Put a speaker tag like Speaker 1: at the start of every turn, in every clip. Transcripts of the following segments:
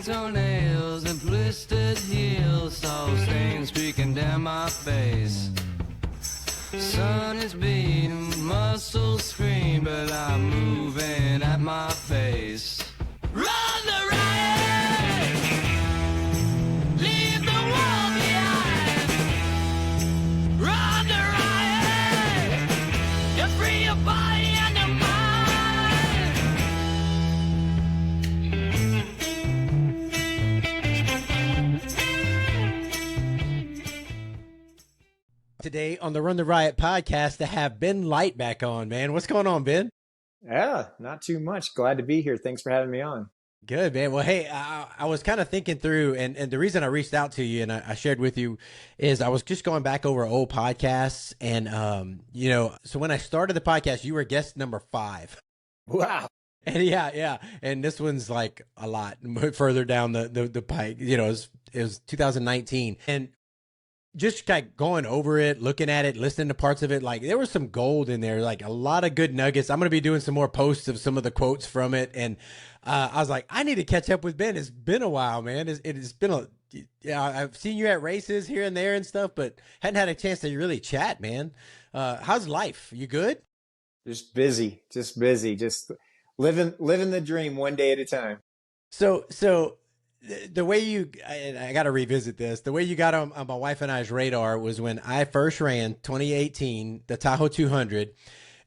Speaker 1: toenails and blistered heels, salt stains streaking down my face. Sun is beating, muscles scream, but I'm moving at my pace. Run the riot! Leave the world behind! Run the riot! You free your body and your
Speaker 2: Today on the Run the Riot podcast to have Ben Light back on, man. What's going on, Ben?
Speaker 3: Yeah, not too much. Glad to be here. Thanks for having me on.
Speaker 2: Good, man. Well, hey, I was kind of thinking through, and the reason I reached out to you and I shared with you is I was just going back over old podcasts. And, you know, so when I started the podcast, you were guest number 5.
Speaker 3: Wow.
Speaker 2: And yeah. And this one's like a lot further down the pike. You know, it was 2019. And just like going over it, looking at it, listening to parts of it, like there was some gold in there, like a lot of good nuggets. I'm going to be doing some more posts of some of the quotes from it. And I was like, I need to catch up with Ben. It's been a while, man. It's been I've seen you at races here and there and stuff, but hadn't had a chance to really chat, man. How's life? You good?
Speaker 3: Just busy, just living the dream one day at a time.
Speaker 2: So the way I got to revisit this, the way you got on my wife and I's radar was when I first ran 2018, the Tahoe 200.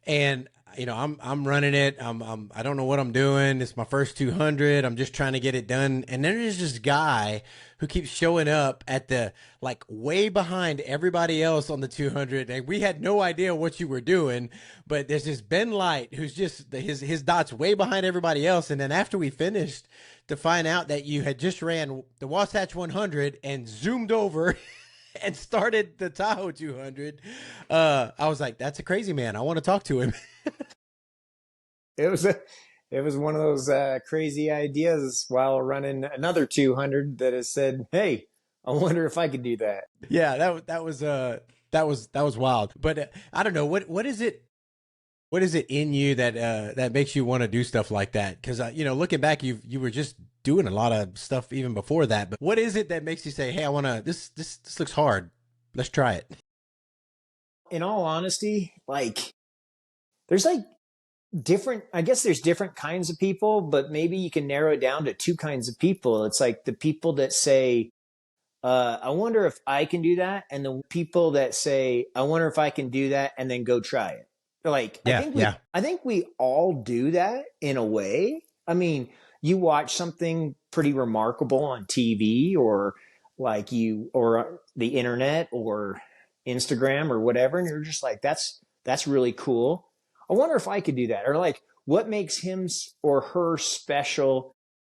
Speaker 2: And, you know, I'm running it. I don't know what I'm doing. It's my first 200. I'm just trying to get it done. And then there's this guy who keeps showing up at the, like, way behind everybody else on the 200. And we had no idea what you were doing, but there's this Ben Light who's just his dot's way behind everybody else. And then after we finished, to find out that you had just ran the Wasatch 100 and zoomed over and started the Tahoe 200. I was like, that's a crazy man. I want to talk to him.
Speaker 3: It was one of those crazy ideas while running another 200 that has said, "Hey, I wonder if I could do that."
Speaker 2: Yeah, that was wild. But I don't know what is it. What is it in you that makes you want to do stuff like that? Because you know, looking back, you were just doing a lot of stuff even before that. But what is it that makes you say, "Hey, I want to. This looks hard. Let's try it."
Speaker 3: In all honesty, like there's like different. I guess there's different kinds of people, but maybe you can narrow it down to 2 kinds of people. It's like the people that say, "I wonder if I can do that," and the people that say, "I wonder if I can do that," and then go try it. Like, I think we all do that in a way. I mean, you watch something pretty remarkable on TV or or the internet or Instagram or whatever. And you're just like, that's really cool. I wonder if I could do that. Or like, what makes him or her special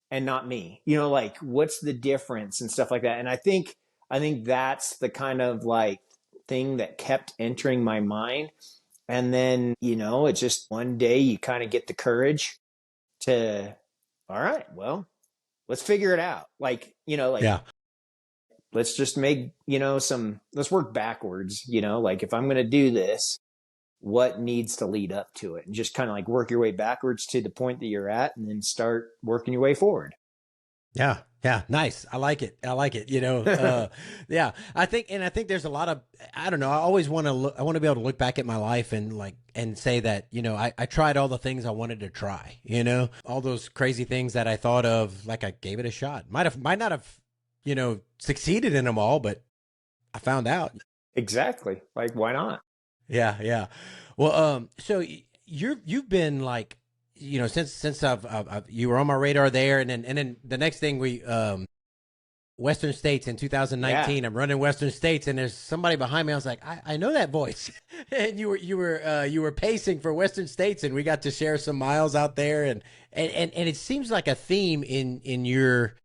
Speaker 3: and not me? You know, like what's the difference and stuff like that. And I think that's the kind of like thing that kept entering my mind. And then, you know, it's just one day you kind of get the courage to, all right, well, let's figure it out. Like, you know, like,
Speaker 2: yeah.
Speaker 3: Let's just make, you know, let's work backwards, you know, like if I'm going to do this, what needs to lead up to it? And just kind of like work your way backwards to the point that you're at and then start working your way forward.
Speaker 2: Yeah. Yeah. Nice. I like it. You know, yeah, I think there's a lot of, I don't know. I always want to be able to look back at my life and say that, you know, I tried all the things I wanted to try, you know, all those crazy things that I thought of, like I gave it a shot. Might not have, you know, succeeded in them all, but I found out.
Speaker 3: Exactly. Like, why not?
Speaker 2: Yeah. Yeah. Well, so you've been like, you know, since you were on my radar there, and then the next thing Western States in 2019, I'm running Western States, and there's somebody behind me. I was like, I know that voice, and you were pacing for Western States, and we got to share some miles out there, and it seems like a theme in your,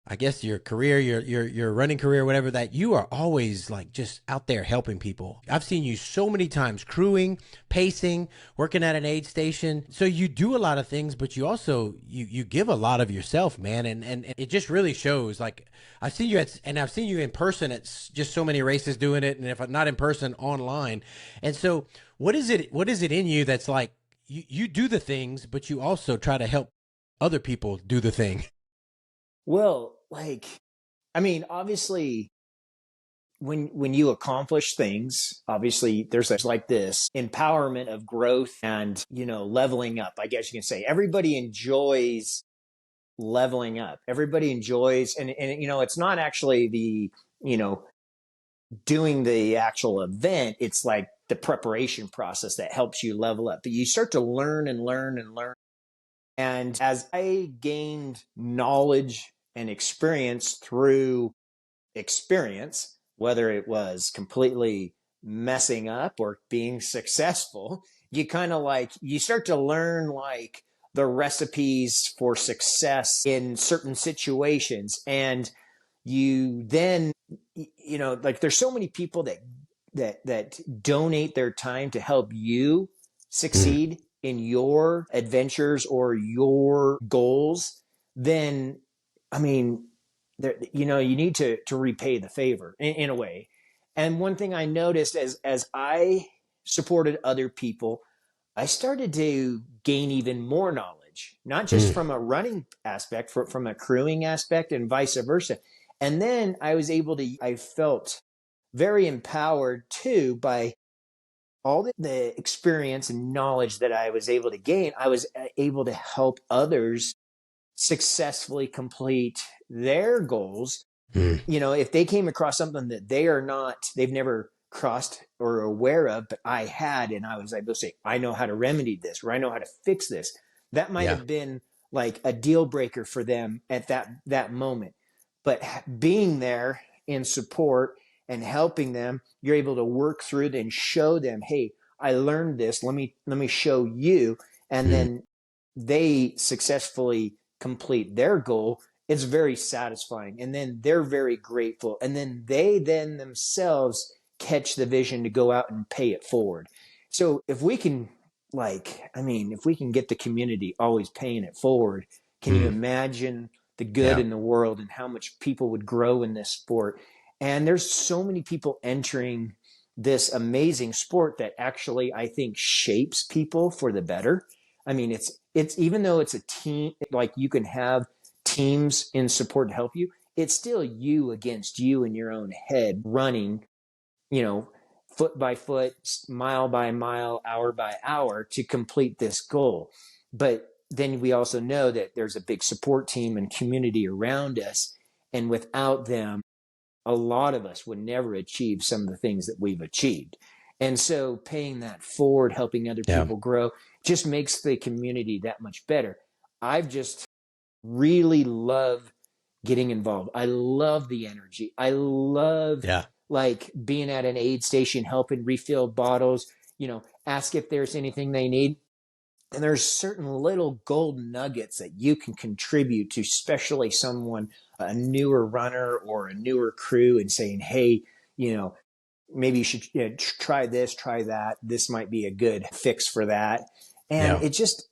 Speaker 2: I guess your career, your running career, whatever, that you are always like just out there helping people. I've seen you so many times crewing, pacing, working at an aid station. So you do a lot of things, but you also, you give a lot of yourself, man. And it just really shows. Like I've seen you I've seen you in person at just so many races doing it. And if not in person, online. And so what is it in you that's like, you do the things, but you also try to help other people do the thing?
Speaker 3: Well, like, I mean, obviously, when you accomplish things, obviously there's like this empowerment of growth and, leveling up. I guess you can say everybody enjoys leveling up. Everybody enjoys, and it's not actually you know, doing the actual event. It's like the preparation process that helps you level up. But you start to learn and learn and learn. And as I gained knowledge and experience through experience, whether it was completely messing up or being successful, you kind of like, you start to learn like the recipes for success in certain situations. And you then, like there's so many people that donate their time to help you
Speaker 2: Mm.
Speaker 3: succeed in your adventures or your goals. Then, I mean, there, you need to repay the favor in a way. And one thing I noticed as I supported other people, I started to gain even more knowledge, not just
Speaker 2: Mm.
Speaker 3: from a running aspect, from a crewing aspect, and vice versa. And then I felt very empowered too by all the experience and knowledge that I was able to gain. I was able to help others successfully complete their goals.
Speaker 2: Mm.
Speaker 3: If they came across something that they've never crossed or aware of, but I had, and I was able to say, I know how to remedy this, or I know how to fix this. That might
Speaker 2: Yeah.
Speaker 3: have been like a deal breaker for them at that moment. But being there in support and helping them, you're able to work through it and show them, hey, I learned this. Let me show you. And
Speaker 2: Mm.
Speaker 3: then they successfully complete their goal. It's very satisfying. And then they're very grateful. And then they themselves catch the vision to go out and pay it forward. So if we can, if we can get the community always paying it forward, can you
Speaker 2: Mm.
Speaker 3: imagine the good
Speaker 2: Yeah.
Speaker 3: in the world and how much people would grow in this sport? And there's so many people entering this amazing sport that actually I think shapes people for the better. I mean, it's even though it's a team, like you can have teams in support to help you, it's still you against you in your own head running, you know, foot by foot, mile by mile, hour by hour to complete this goal. But then we also know that there's a big support team and community around us. And without them, a lot of us would never achieve some of the things that we've achieved. And so paying that forward, helping other
Speaker 2: Yeah.
Speaker 3: people grow, just makes the community that much better. I've just really love getting involved. I love the energy. I love
Speaker 2: Yeah.
Speaker 3: like being at an aid station, helping refill bottles, ask if there's anything they need. And there's certain little gold nuggets that you can contribute to, especially someone, a newer runner or a newer crew, and saying, hey, maybe you should try this, try that. This might be a good fix for that. And
Speaker 2: Yeah.
Speaker 3: it just,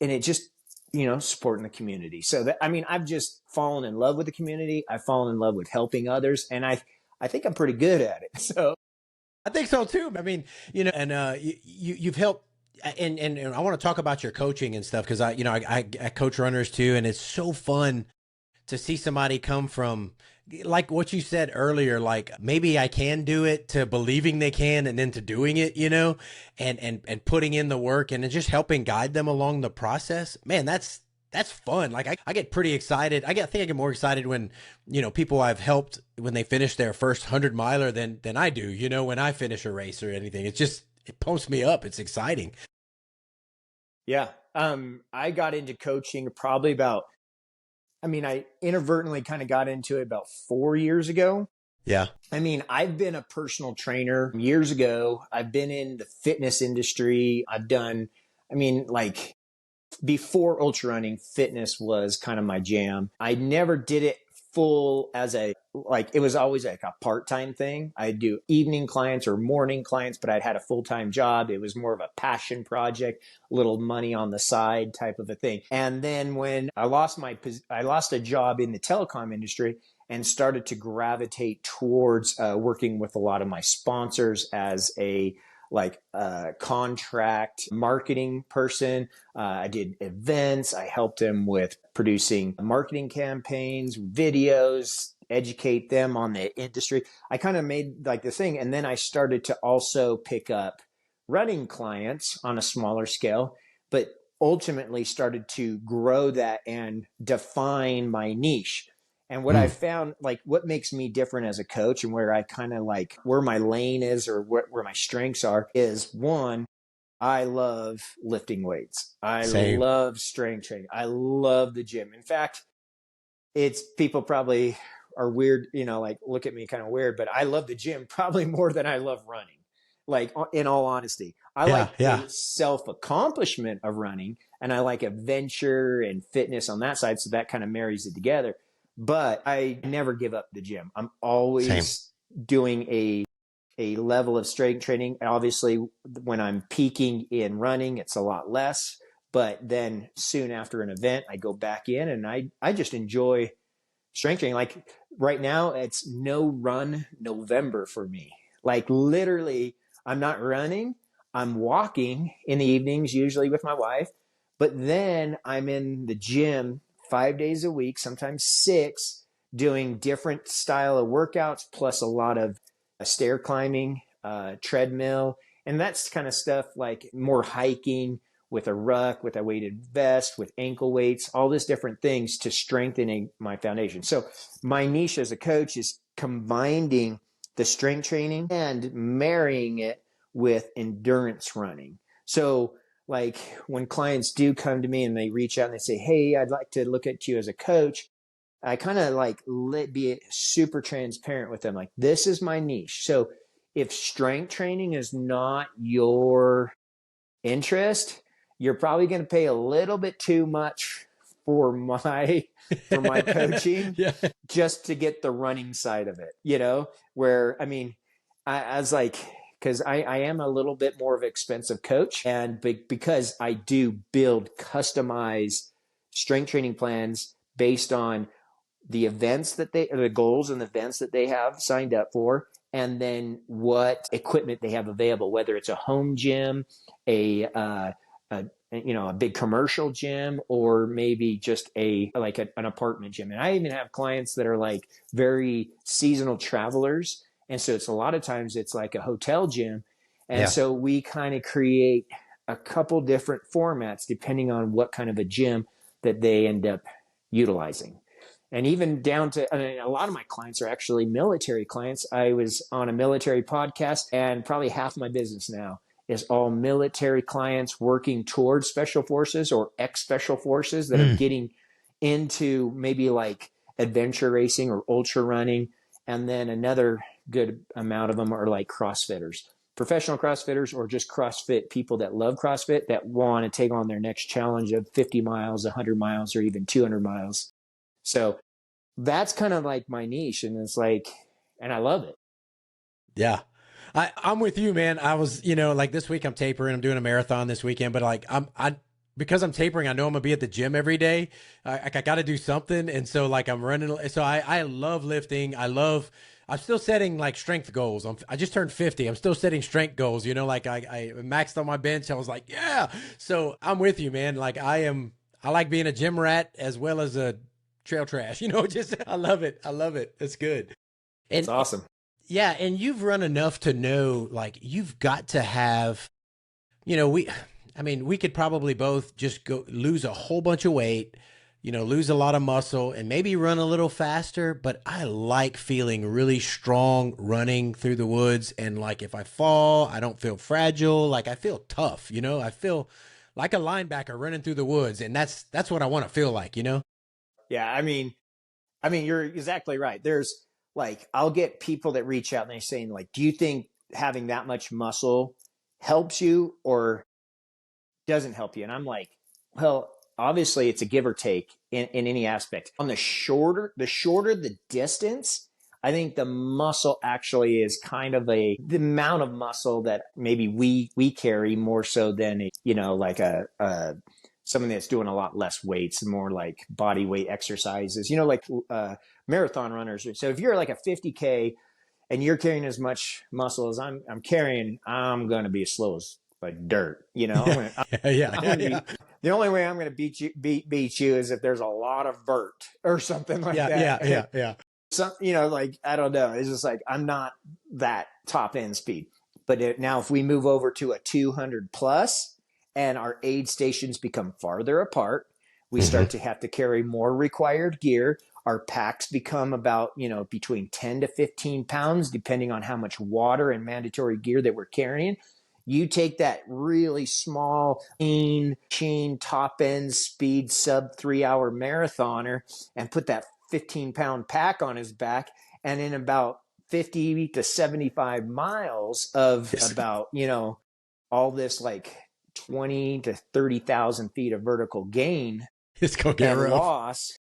Speaker 3: supporting the community. So that, I mean, I've just fallen in love with the community. I've fallen in love with helping others. And I think I'm pretty good at it. So
Speaker 2: I think so too. I mean, and you've helped, and I want to talk about your coaching and stuff because I coach runners too, and it's so fun to see somebody come from like what you said earlier, like maybe I can do it to believing they can, and then to doing it, and putting in the work and then just helping guide them along the process. Man, that's fun. Like I get pretty excited. I think I get more excited when, people I've helped when they finish their first 100-miler than I do, when I finish a race or anything. It pumps me up. It's exciting.
Speaker 3: yeah, I got into coaching probably I inadvertently kind of got into it about 4 years ago.
Speaker 2: Yeah.
Speaker 3: I mean, I've been a personal trainer years ago. I've been in the fitness industry. Like before ultra running, fitness was kind of my jam. I never did it full it was always like a part-time thing. I'd do evening clients or morning clients, but I'd had a full-time job. It was more of a passion project, little money on the side type of a thing. And then when I lost a job in the telecom industry and started to gravitate towards working with a lot of my sponsors as a like a contract marketing person. I did events. I helped him with producing marketing campaigns, videos, educate them on the industry. I kind of made like the thing. And then I started to also pick up running clients on a smaller scale, but ultimately started to grow that and define my niche. And what I found, like what makes me different as a coach and where I kind of like where my lane is or where my strengths are is one, I love lifting weights. I
Speaker 2: Same.
Speaker 3: love strength training. I love the gym. In fact, it's people probably are weird, you know, like look at me kind of weird, but I love the gym probably more than I love running. Like in all honesty, I
Speaker 2: Yeah,
Speaker 3: like
Speaker 2: yeah.
Speaker 3: the self accomplishment of running and I like adventure and fitness on that side. So that kind of marries it together. But I never give up the gym. I'm
Speaker 2: Same.
Speaker 3: always doing a level of strength training. Obviously, when I'm peaking in running, it's a lot less. But then soon after an event, I go back in and I just enjoy strength training. Like right now, it's no run November for me. Like literally, I'm not running. I'm walking in the evenings, usually with my wife. But then I'm in the gym 5 days a week, sometimes six, doing different style of workouts, plus a lot of stair climbing, treadmill. And that's kind of stuff like more hiking with a ruck, with a weighted vest, with ankle weights, all these different things to strengthening my foundation. So my niche as a coach is combining the strength training and marrying it with endurance running. So like when clients do come to me and they reach out and they say, hey, I'd like to look at you as a coach, I kind of like be super transparent with them. Like, this is my niche. So if strength training is not your interest, you're probably going to pay a little bit too much for my coaching
Speaker 2: Yeah.
Speaker 3: just to get the running side of it, you know, where, I mean, I was like, because I am a little bit more of an expensive coach and because I do build customized strength training plans based on the events that the goals and the events that they have signed up for, and then what equipment they have available, whether it's a home gym, a big commercial gym, or maybe just an apartment gym. And I even have clients that are like very seasonal travelers. And so it's a lot of times it's like a hotel gym. And
Speaker 2: Yeah.
Speaker 3: so we kind of create a couple different formats depending on what kind of a gym that they end up utilizing. And even down to, I mean, a lot of my clients are actually military clients. I was on a military podcast, and probably half my business now is all military clients working towards special forces or ex-special forces that are getting into maybe like adventure racing or ultra running. And then another good amount of them are like CrossFitters, professional CrossFitters, or just CrossFit people that love CrossFit that want to take on their next challenge of 50 miles, 100 miles, or even 200 miles. So that's kind of like my niche. And it's like, and I love it.
Speaker 2: Yeah. I'm with you, man. I was, like this week I'm tapering. I'm doing a marathon this weekend, but like because I'm tapering, I know I'm gonna be at the gym every day. I got to do something. And so like I'm running. So I love lifting. I'm still setting like strength goals. I just turned 50. I'm still setting strength goals, like I maxed on my bench. I was like, yeah. So I'm with you, man. Like I like being a gym rat as well as a trail trash, just, I love it. I love it. It's good.
Speaker 3: It's
Speaker 2: And
Speaker 3: awesome.
Speaker 2: yeah, and you've run enough to know, like, you've got to have, we could probably both just go lose a whole bunch of weight, lose a lot of muscle and maybe run a little faster. But I like feeling really strong running through the woods. And like, if I fall, I don't feel fragile. Like I feel tough, I feel like a linebacker running through the woods. And that's what I want to feel like,
Speaker 3: Yeah. I mean, you're exactly right. There's like, I'll get people that reach out and they're saying like, do you think having that much muscle helps you or doesn't help you? And I'm like, well, obviously it's a give or take in any aspect. On the shorter the distance, I think the muscle actually is kind of the amount of muscle that maybe we carry more so than like a someone that's doing a lot less weights and more like body weight exercises, like marathon runners. So if you're like a 50K and you're carrying as much muscle as I'm carrying, I'm going to be as slow as like dirt. You know, I'm gonna be, the only way I'm going to beat you is if there's a lot of vert or something like that. Some, you know, like, I don't know. It's just like, I'm not that top end speed. But now if we move over to a 200 plus and our aid stations become farther apart, we start to have to carry more required gear. Our packs become about, you know, between 10 to 15 pounds, depending on how much water and mandatory gear that we're carrying. You take that really small, chain top end speed sub 3 hour marathoner and put that 15-pound pack on his back, and in about 50 to 75 miles of about, you know, all this like 20 to 30,000 feet of vertical gain,
Speaker 2: it's gonna get
Speaker 3: and
Speaker 2: rough.
Speaker 3: loss,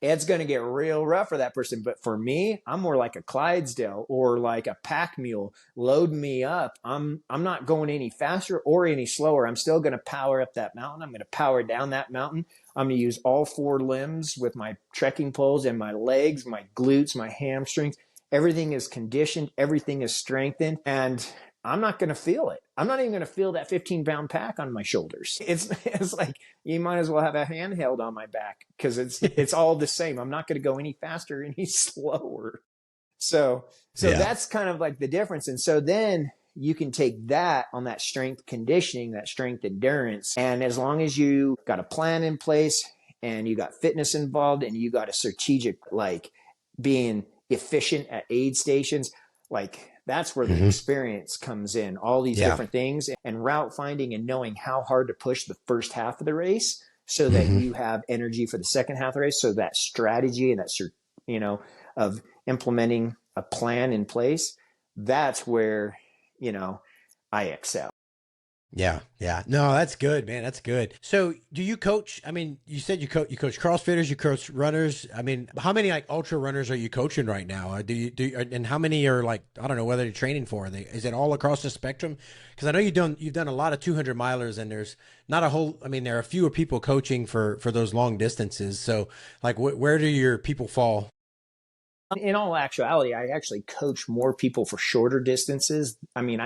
Speaker 3: it's going to get real rough for that person. But for me, I'm more like a Clydesdale or like a pack mule. Load me up. I'm not going any faster or any slower. I'm still going to power up that mountain. I'm going to power down that mountain. I'm going to use all 4 limbs with my trekking poles and my legs, my glutes, my hamstrings. Everything is conditioned. Everything is strengthened. And I'm not going to feel it. I'm not even going to feel that 15-pound pack on my shoulders. It's like, you might as well have a handheld on my back, because it's all the same. I'm not going to go any faster, any slower. So that's kind of like the difference. And so then you can take that on that strength conditioning, that strength endurance. And as long as you got a plan in place and you got fitness involved and you got a strategic, like being efficient at aid stations, like that's where the experience comes in, all these different things, and route finding and knowing how hard to push the first half of the race so that you have energy for the second half of the race. So that strategy and that, you know, of implementing a plan in place, that's where, you know, I excel.
Speaker 2: Yeah. No, that's good, man. That's good. So do you coach? I mean, you said you coach CrossFitters, you coach runners. I mean, how many like ultra runners are you coaching right now? And how many are like, I don't know whether you're training for? Is it all across the spectrum? Because I know you've done a lot of 200 milers, and there's not a whole, I mean, there are fewer people coaching for those long distances. So like, where do your people fall?
Speaker 3: In all actuality, I actually coach more people for shorter distances. I mean,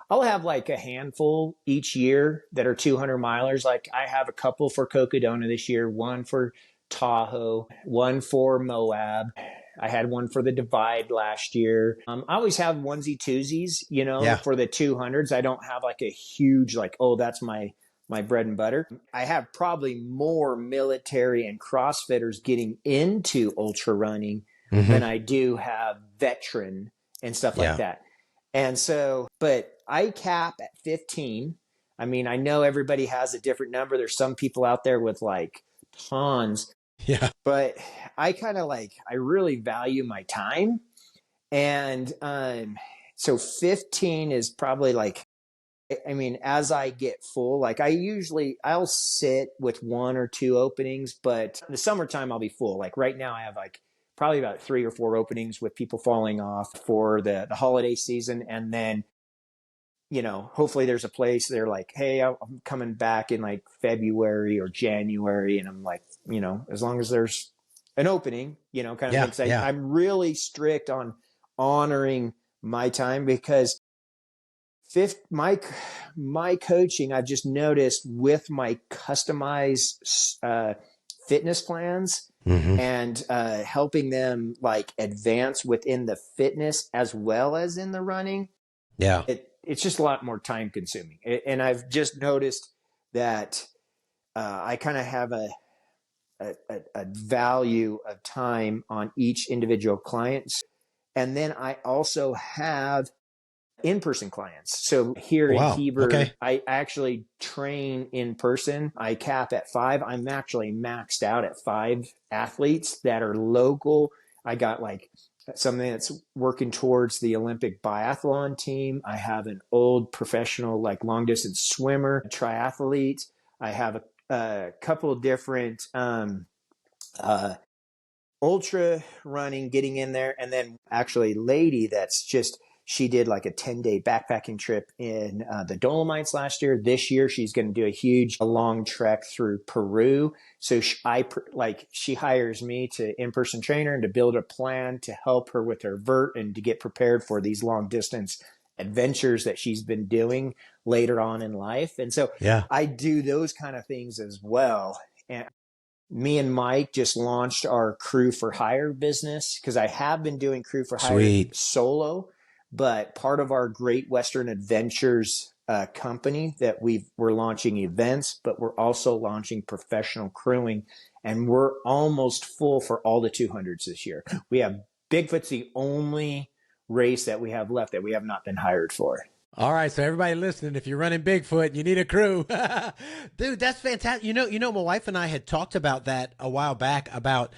Speaker 3: I'll have like a handful each year that are 200 milers. Like I have a couple for Cocodona this year, one for Tahoe, one for Moab. I had one for the Divide last year. I always have onesie twosies, you know, for the 200s. I don't have like a huge, like, oh, that's my bread and butter. I have probably more military and CrossFitters getting into ultra running than I do have veteran and stuff like that. And so, but I cap at 15. I mean, I know everybody has a different number. There's some people out there with like tons.
Speaker 2: Yeah.
Speaker 3: But I kind of like, I really value my time. And so 15 is probably like, I mean, as I get full, like I'll sit with 1 or 2 openings, but in the summertime I'll be full. Like right now I have like probably about 3 or 4 openings with people falling off for the holiday season. And then, you know, hopefully there's a place they're like, hey, I'm coming back in like February or January. And I'm like, you know, as long as there's an opening, you know, kind of thing. I'm really strict on honoring my time, because my coaching, I've just noticed with my customized fitness plans and helping them like advance within the fitness as well as in the running.
Speaker 2: Yeah.
Speaker 3: It's just a lot more time consuming. And I've just noticed that I kind of have a value of time on each individual client. And then I also have in-person clients. So here in Heber, I actually train in person. I cap at 5. I'm actually maxed out at 5 athletes that are local. I got like something that's working towards the Olympic biathlon team. I have an old professional, like long distance swimmer, triathlete. I have a couple of different, ultra running getting in there. And then actually lady that's just, She did like a 10-day backpacking trip in the Dolomites last year. This year, she's going to do a long trek through Peru. So she hires me to in-person trainer and to build a plan to help her with her vert and to get prepared for these long distance adventures that she's been doing later on in life. And so
Speaker 2: Yeah.
Speaker 3: I do those kind of things as well. And me and Mike just launched our crew for hire business because I have been doing crew for hire
Speaker 2: Sweet.
Speaker 3: solo, but part of our Great Western Adventures company that we're launching events, but we're also launching professional crewing, and we're almost full for all the 200s this year. We have Bigfoot's the only race that we have left that we have not been hired for.
Speaker 2: All right, so everybody listening, if you're running Bigfoot, you need a crew. Dude, that's fantastic. You know, my wife and I had talked about that a while back about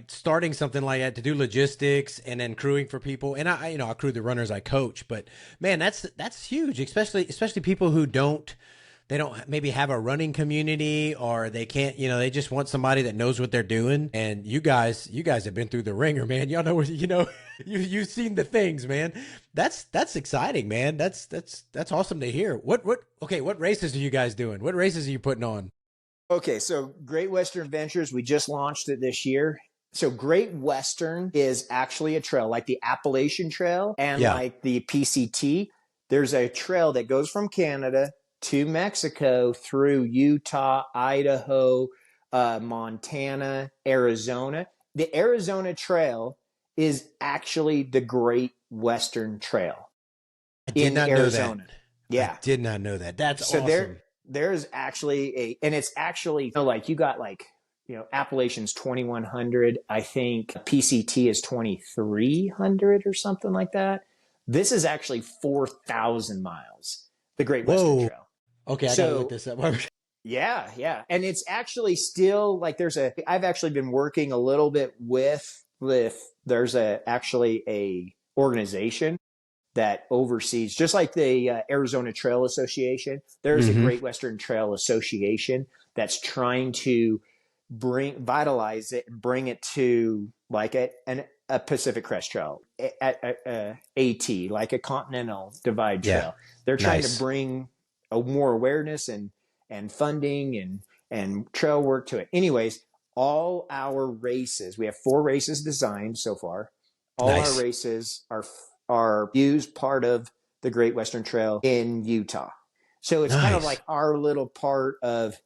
Speaker 2: starting something like that to do logistics and then crewing for people. And I crew the runners I coach, but man, that's huge, especially people who don't maybe have a running community, or they can't, they just want somebody that knows what they're doing. And you guys have been through the ringer, man. Y'all know, you've seen the things, man. That's exciting, man. That's awesome to hear. What races are you guys doing? What races are you putting on?
Speaker 3: Okay, so Great Western Adventures, we just launched it this year. So Great Western is actually a trail like the Appalachian Trail and like the PCT. There's a trail that goes from Canada to Mexico through Utah, Idaho, Montana, Arizona. The Arizona Trail is actually the Great Western Trail in Arizona. Yeah.
Speaker 2: I did not know that. That's awesome.
Speaker 3: There's actually and it's actually, like you got Appalachian's 2,100. I think PCT is 2,300 or something like that. This is actually 4,000 miles, the Great Western Trail.
Speaker 2: Okay, I gotta look this up.
Speaker 3: Yeah. And it's actually still I've actually been working a little bit with there's actually a organization that oversees, just like the Arizona Trail Association, there's a Great Western Trail Association that's trying to vitalize it and bring it to like a Pacific Crest Trail, AT, like a Continental Divide Trail. They're trying to bring more awareness and funding and trail work to it. Anyways, all our races, we have 4 races designed so far. All our races are used part of the Great Western Trail in Utah. So it's kind of like our little part of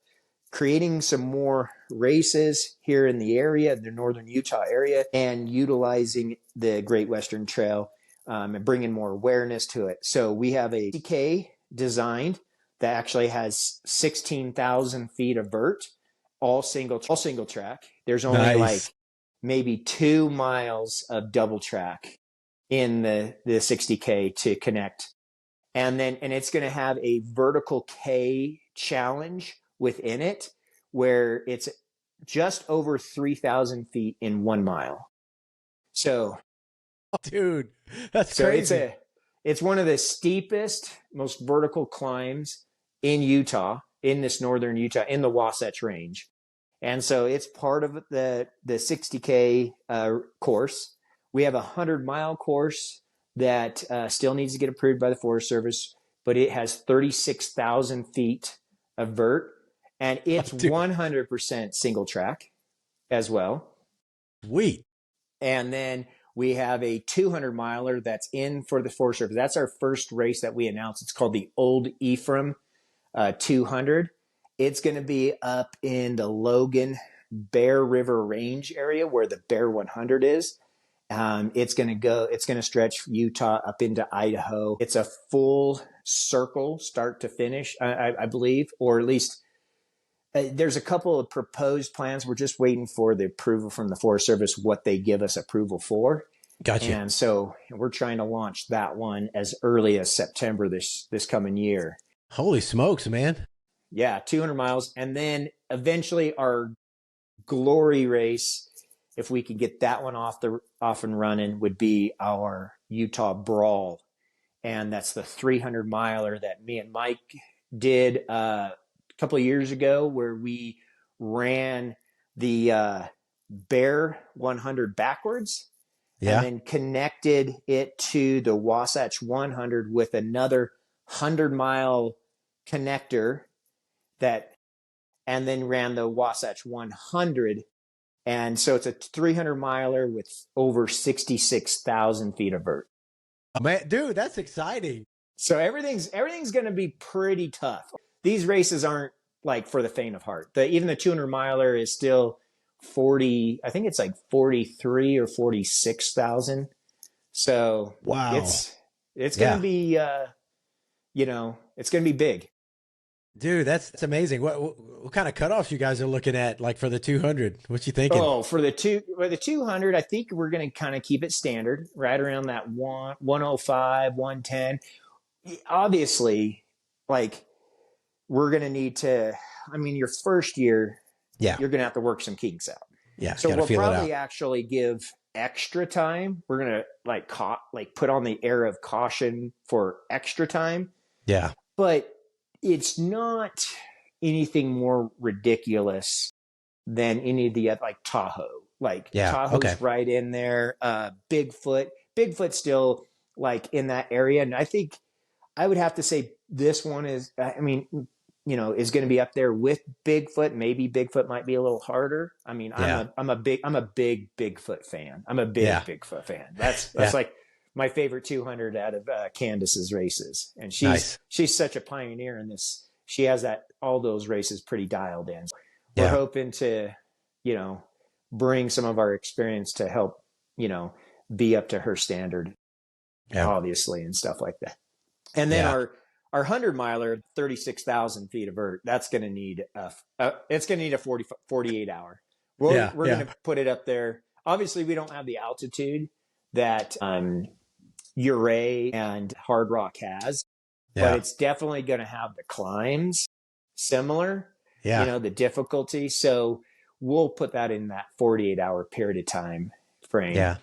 Speaker 3: creating some more races here in the area, the northern Utah area, and utilizing the Great Western Trail and bringing more awareness to it. So we have a CK designed that actually has 16,000 feet of vert, all single track. There's only maybe 2 miles of double track in the 60K to connect. And it's going to have a vertical K challenge within it where it's just over 3,000 feet in 1 mile. So,
Speaker 2: dude, that's crazy.
Speaker 3: It's one of the steepest, most vertical climbs in Utah, in this northern Utah, in the Wasatch Range. And so it's part of the 60K course. We have a 100-mile course that still needs to get approved by the Forest Service, but it has 36,000 feet of vert, and it's 100% single track as well.
Speaker 2: Sweet.
Speaker 3: And then we have a 200-miler that's in for the Forest Service. That's our first race that we announced. It's called the Old Ephraim 200. It's going to be up in the Logan Bear River Range area where the Bear 100 is. It's going to stretch Utah up into Idaho. It's a full circle, start to finish, I believe, or at least there's a couple of proposed plans. We're just waiting for the approval from the Forest Service, what they give us approval for.
Speaker 2: Gotcha.
Speaker 3: And so we're trying to launch that one as early as September this coming year.
Speaker 2: Holy smokes, man.
Speaker 3: Yeah, 200 miles. And then eventually our glory race, if we can get that one off and running, would be our Utah Brawl. And that's the 300 miler that me and Mike did a couple of years ago, where we ran the Bear 100 backwards.
Speaker 2: Yeah.
Speaker 3: and then connected it to the Wasatch 100 with another 100-mile connector and then ran the Wasatch 100. And so it's a 300 miler with over 66,000 feet of vert.
Speaker 2: Oh, man, dude, that's exciting.
Speaker 3: So everything's going to be pretty tough. These races aren't like for the faint of heart. Even the 200 miler is still 40. I think it's like 43 or 46,000. So
Speaker 2: wow,
Speaker 3: it's going to be it's going to be big.
Speaker 2: Dude, that's amazing. What kind of cutoffs you guys are looking at, like for the 200? What you thinking?
Speaker 3: Oh, for the 200, I think we're going to kind of keep it standard, right around that 105, 110. Obviously, like we're going to need to. I mean, your first year, you're going to have to work some kinks out.
Speaker 2: Yeah.
Speaker 3: So we'll probably actually give extra time. We're going to put on the air of caution for extra time.
Speaker 2: Yeah.
Speaker 3: But it's not anything more ridiculous than any of the like Tahoe. Like Tahoe's right in there. Bigfoot still like in that area. And I think I would have to say this one is, is going to be up there with Bigfoot. Maybe Bigfoot might be a little harder. I mean, I'm a big Bigfoot fan. I'm a big Bigfoot fan. That's like my favorite 200 out of Candace's races. And she's such a pioneer in this. She has all those races pretty dialed in. So we're hoping to, bring some of our experience to help, be up to her standard, obviously, and stuff like that. And then our 100 miler, 36,000 feet of vert, that's going to need it's going to need a 48 hour. We're going to put it up there. Obviously, we don't have the altitude that Uray and Hard Rock has, but it's definitely going to have the climbs similar, the difficulty. So we'll put that in that 48-hour period of time frame. Yeah.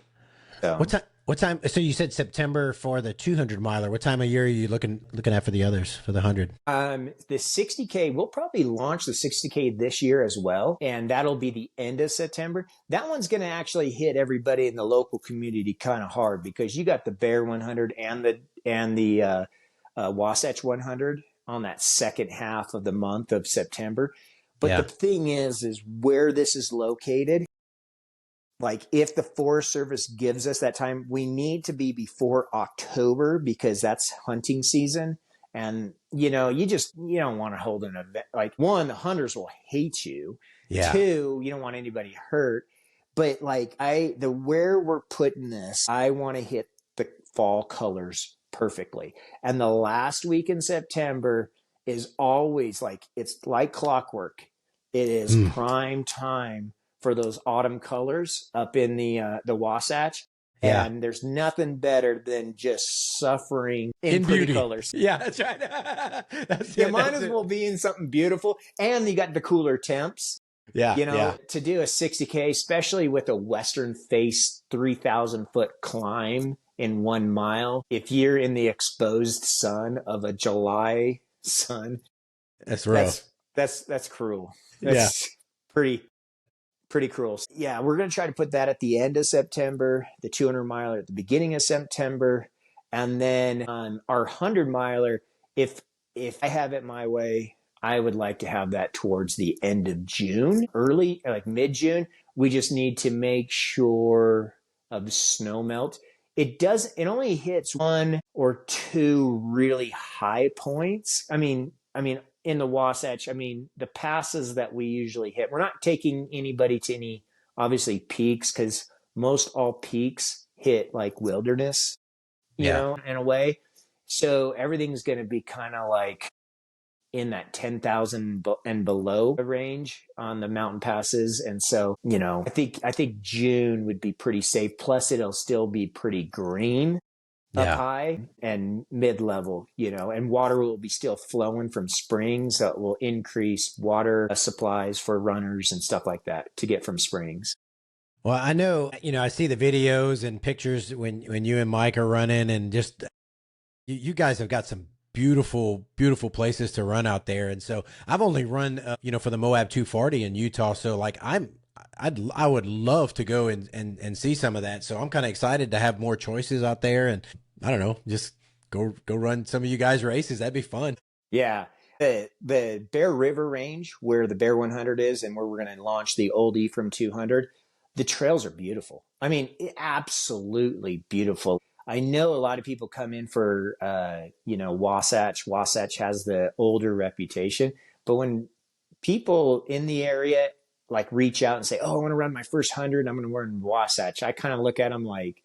Speaker 3: So
Speaker 2: what time? So you said September for the 200 miler. What time of year are you looking at for the others, for the 100?
Speaker 3: The 60K, we'll probably launch the 60K this year as well. And that'll be the end of September. That one's going to actually hit everybody in the local community kind of hard because you got the Bear 100 and the Wasatch 100 on that second half of the month of September. But the thing is where this is located. Like if the Forest Service gives us that time, we need to be before October because that's hunting season. And, you don't want to hold an event. Like one, the hunters will hate you. Yeah. Two, you don't want anybody hurt. But like where we're putting this, I want to hit the fall colors perfectly. And the last week in September is always like, it's like clockwork. It is prime time for those autumn colors up in the Wasatch. Yeah. And there's nothing better than just suffering in pretty beauty. Colors.
Speaker 2: Yeah, that's right.
Speaker 3: Might as well be in something beautiful. And you got the cooler temps. Yeah. To do a 60K, especially with a western face 3,000 foot climb in 1 mile, if you're in the exposed sun of a July sun,
Speaker 2: that's rough.
Speaker 3: That's cruel. That's pretty cruel. Yeah, we're going to try to put that at the end of September, the 200 miler at the beginning of September, and then our 100 miler, if I have it my way, I would like to have that towards the end of June, early, like mid-June. We just need to make sure of snow melt. It only hits 1 or 2 really high points. I mean, in the Wasatch, the passes that we usually hit, we're not taking anybody to any, obviously, peaks because most all peaks hit like wilderness, you know, in a way. So everything's going to be kind of like in that 10,000 and below range on the mountain passes. And so, I think June would be pretty safe. Plus, it'll still be pretty green. Up high and mid-level, and water will be still flowing from springs. So it will increase water supplies for runners and stuff like that to get from springs.
Speaker 2: Well, I know, I see the videos and pictures when you and Mike are running, and just you guys have got some beautiful, beautiful places to run out there. And so I've only run, for the Moab 240 in Utah. So like I'm I would love to go and see some of that. So I'm kind of excited to have more choices out there, and I don't know, just go run some of you guys' races. That'd be fun.
Speaker 3: Yeah. The Bear River range where the Bear 100 is and where we're going to launch the old Ephraim 200, the trails are beautiful. I mean, absolutely beautiful. I know a lot of people come in for, Wasatch. Wasatch has the older reputation, but when people in the area like reach out and say, "Oh, I want to run my first 100, I'm going to run Wasatch," I kind of look at them like,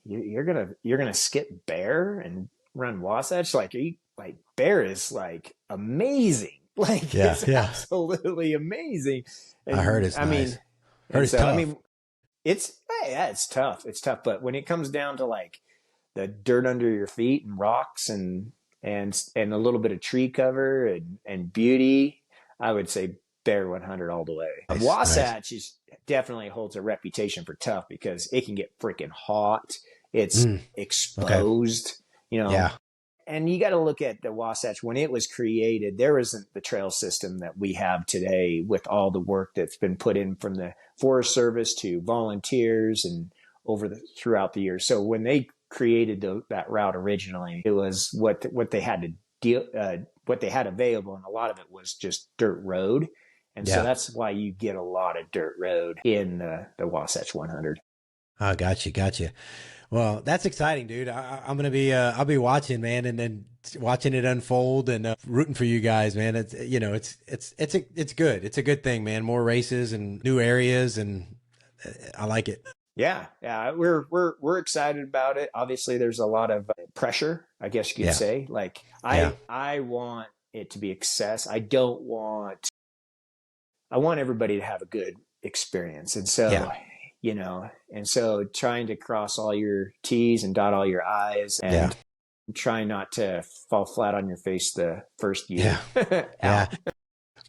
Speaker 3: you're gonna skip Bear and run Wasatch? Like, are you like Bear is like amazing. Like
Speaker 2: Yeah,
Speaker 3: it's
Speaker 2: yeah.
Speaker 3: absolutely amazing. And
Speaker 2: I heard it's
Speaker 3: I
Speaker 2: nice.
Speaker 3: mean,
Speaker 2: Heard
Speaker 3: and
Speaker 2: it's
Speaker 3: so
Speaker 2: tough.
Speaker 3: I mean, it's tough. It's tough. But when it comes down to like the dirt under your feet and rocks and a little bit of tree cover and beauty, I would say Bear 100 all the way.
Speaker 2: Nice.
Speaker 3: Wasatch is definitely holds a reputation for tough because it can get freaking hot. It's
Speaker 2: Mm, okay.
Speaker 3: exposed,
Speaker 2: Yeah.
Speaker 3: and you got to look at the Wasatch when it was created. There isn't the trail system that we have today with all the work that's been put in from the Forest Service to volunteers and throughout the years. So when they created that route originally, it was what they had to deal, what they had available, and a lot of it was just dirt road. And so
Speaker 2: Yeah.
Speaker 3: that's why you get a lot of dirt road in the Wasatch 100.
Speaker 2: Oh, gotcha. Well, that's exciting, dude. I'm gonna be I'll be watching, man, and then watching it unfold and rooting for you guys, man. It's it's good. It's a good thing, man. More races and new areas, and I like it.
Speaker 3: Yeah, we're excited about it. Obviously, there's a lot of pressure, I guess you could
Speaker 2: Yeah,
Speaker 3: say. Like
Speaker 2: yeah,
Speaker 3: I want it to be access. I want everybody to have a good experience, and
Speaker 2: yeah,
Speaker 3: so trying to cross all your T's and dot all your I's,
Speaker 2: yeah,
Speaker 3: and try not to fall flat on your face the first
Speaker 2: yeah,
Speaker 3: year
Speaker 2: yeah.
Speaker 3: out.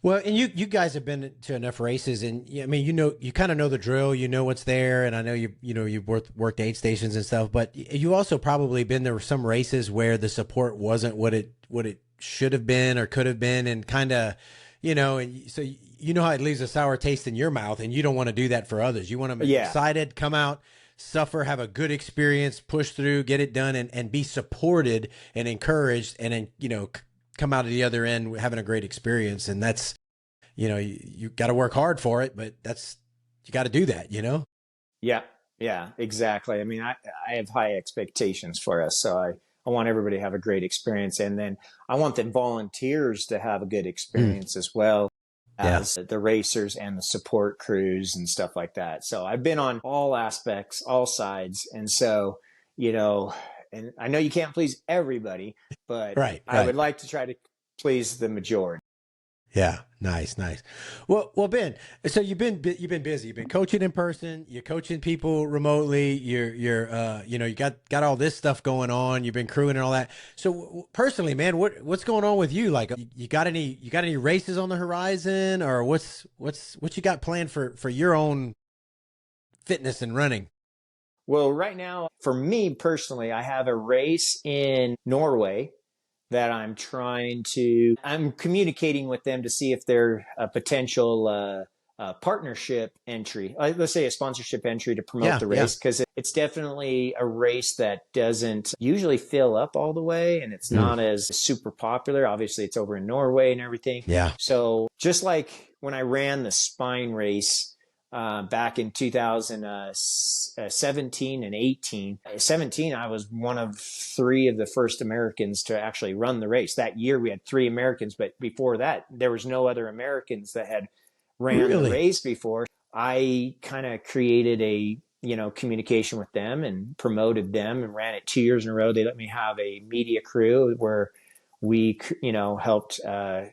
Speaker 2: Well, and you guys have been to enough races, and I mean, you kind of know the drill, you know what's there, and I know you've worked aid stations and stuff, but you also probably been there some races where the support wasn't what it should have been or could have been, and kind of, and so you know how it leaves a sour taste in your mouth, and you don't want to do that for others. You want them
Speaker 3: Yeah,
Speaker 2: excited, come out, suffer, have a good experience, push through, get it done, and be supported and encouraged, and then come out of the other end having a great experience. And that's, you got to work hard for it, but you got to do that.
Speaker 3: yeah, yeah, exactly. I mean, I have high expectations for us, so I want everybody to have a great experience, and then I want the volunteers to have a good
Speaker 2: Mm,
Speaker 3: experience as well
Speaker 2: yeah.
Speaker 3: as the racers and the support crews and stuff like that. So I've been on all aspects, all sides. And so, and I know you can't please everybody, but
Speaker 2: Right.
Speaker 3: I
Speaker 2: Right.
Speaker 3: would like to try to please the majority.
Speaker 2: Yeah. Nice. Nice. Well, Ben, so you've been busy. You've been coaching in person. You're coaching people remotely. You got all this stuff going on. You've been crewing and all that. So personally, man, what's going on with you? Like, you got any races on the horizon, or what you got planned for your own fitness and running?
Speaker 3: Well, right now, for me personally, I have a race in Norway that I'm communicating with them to see if they're a potential partnership entry, let's say a sponsorship entry to promote
Speaker 2: Yeah.
Speaker 3: the
Speaker 2: Yeah.
Speaker 3: race, because it's definitely a race that doesn't usually fill up all the way, and it's
Speaker 2: Mm,
Speaker 3: not as super popular. Obviously, it's over in Norway and everything.
Speaker 2: yeah.
Speaker 3: So just like when I ran the Spine race back in 2017 and 18. 17, I was one of three of the first Americans to actually run the race. That year we had three Americans, but before that, there was no other Americans that had ran the
Speaker 2: Really?
Speaker 3: race before. I kind of created a communication with them and promoted them and ran it 2 years in a row. They let me have a media crew where we helped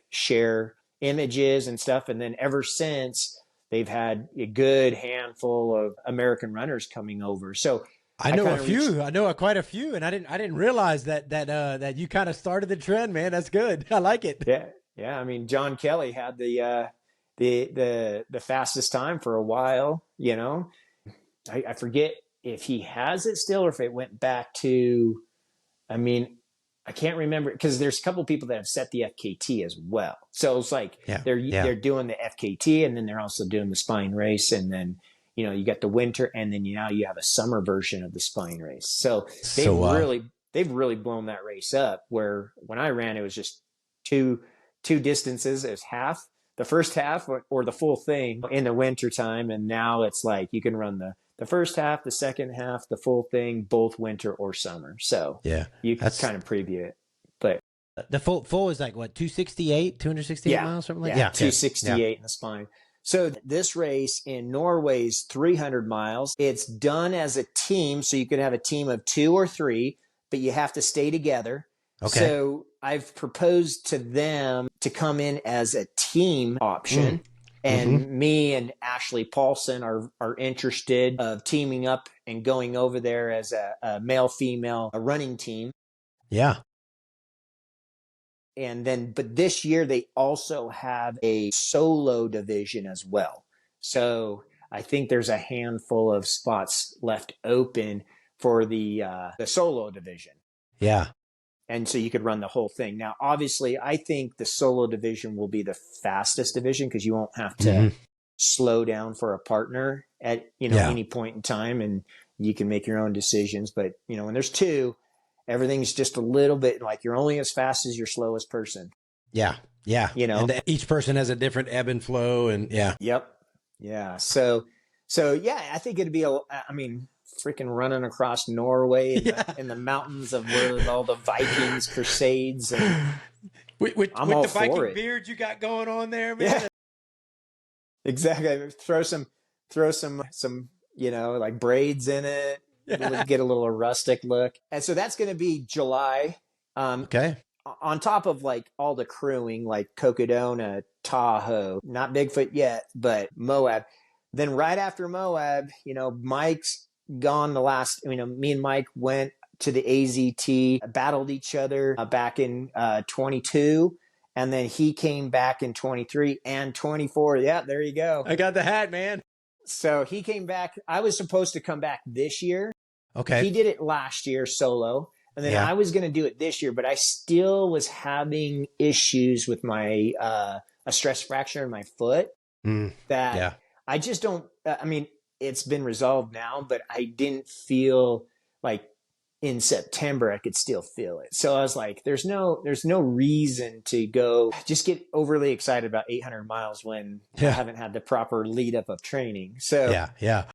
Speaker 3: share images and stuff. And then ever since, they've had a good handful of American runners coming over. So
Speaker 2: I
Speaker 3: I
Speaker 2: know a
Speaker 3: kind of reached,
Speaker 2: few. I know quite a few, and I didn't realize that you kind of started the trend, man. That's good. I like it.
Speaker 3: yeah, yeah. I mean, John Kelly had the fastest time for a while. I forget if he has it still or if it went back to. I mean, I can't remember because there's a couple of people that have set the FKT as well. So it's like
Speaker 2: Yeah.
Speaker 3: they're doing the FKT and then they're also doing the spine race, and then you got the winter, and then now you have a summer version of the spine race. So they've really blown that race up. Where when I ran, it was just two distances. It was half, the first half or the full thing in the winter time, and now it's like you can run the first half, the second half, the full thing, both winter or summer. So
Speaker 2: yeah,
Speaker 3: you can kind of preview it. But
Speaker 2: the full is like what, 268 miles, something like that.
Speaker 3: Yeah, 268 in the spine. So this race in Norway is 300 miles. It's done as a team, so you could have a team of 2 or 3, but you have to stay together. Okay. So I've proposed to them to come in as a team option. And me and Ashley Paulson are interested of teaming up and going over there as a male-female running team.
Speaker 2: Yeah.
Speaker 3: And then, but this year they also have a solo division as well. So I think there's a handful of spots left open for the solo division.
Speaker 2: Yeah.
Speaker 3: And so you could run the whole thing. Now, obviously, I think the solo division will be the fastest division because you won't have to slow down for a partner at any point in time, and you can make your own decisions. But when there's 2, everything's just a little bit like you're only as fast as your slowest person.
Speaker 2: Yeah, yeah. And each person has a different ebb and flow, and yeah.
Speaker 3: Yep. Yeah. So yeah, I think it'd be freaking running across Norway in the mountains of where all the Vikings crusades, and
Speaker 2: with the Viking beard you got going on there, man.
Speaker 3: Yeah. Exactly. Throw some like braids in it. Get a little rustic look. And so that's going to be July.
Speaker 2: Okay.
Speaker 3: On top of like all the crewing, like Cocodona, Tahoe, not Bigfoot yet, but Moab. Then right after Moab, Mike's gone the last, me and Mike went to the AZT, battled each other back in 22. And then he came back in 23 and 24. Yeah, there you go.
Speaker 2: I got the hat, man.
Speaker 3: So he came back. I was supposed to come back this year.
Speaker 2: Okay.
Speaker 3: He did it last year solo. And then I was going to do it this year, but I still was having issues with my a stress fracture in my foot that I just don't, it's been resolved now, but I didn't feel like in September I could still feel it. So I was like, there's no reason to just get overly excited about 800 miles when I haven't had the proper lead up of training. So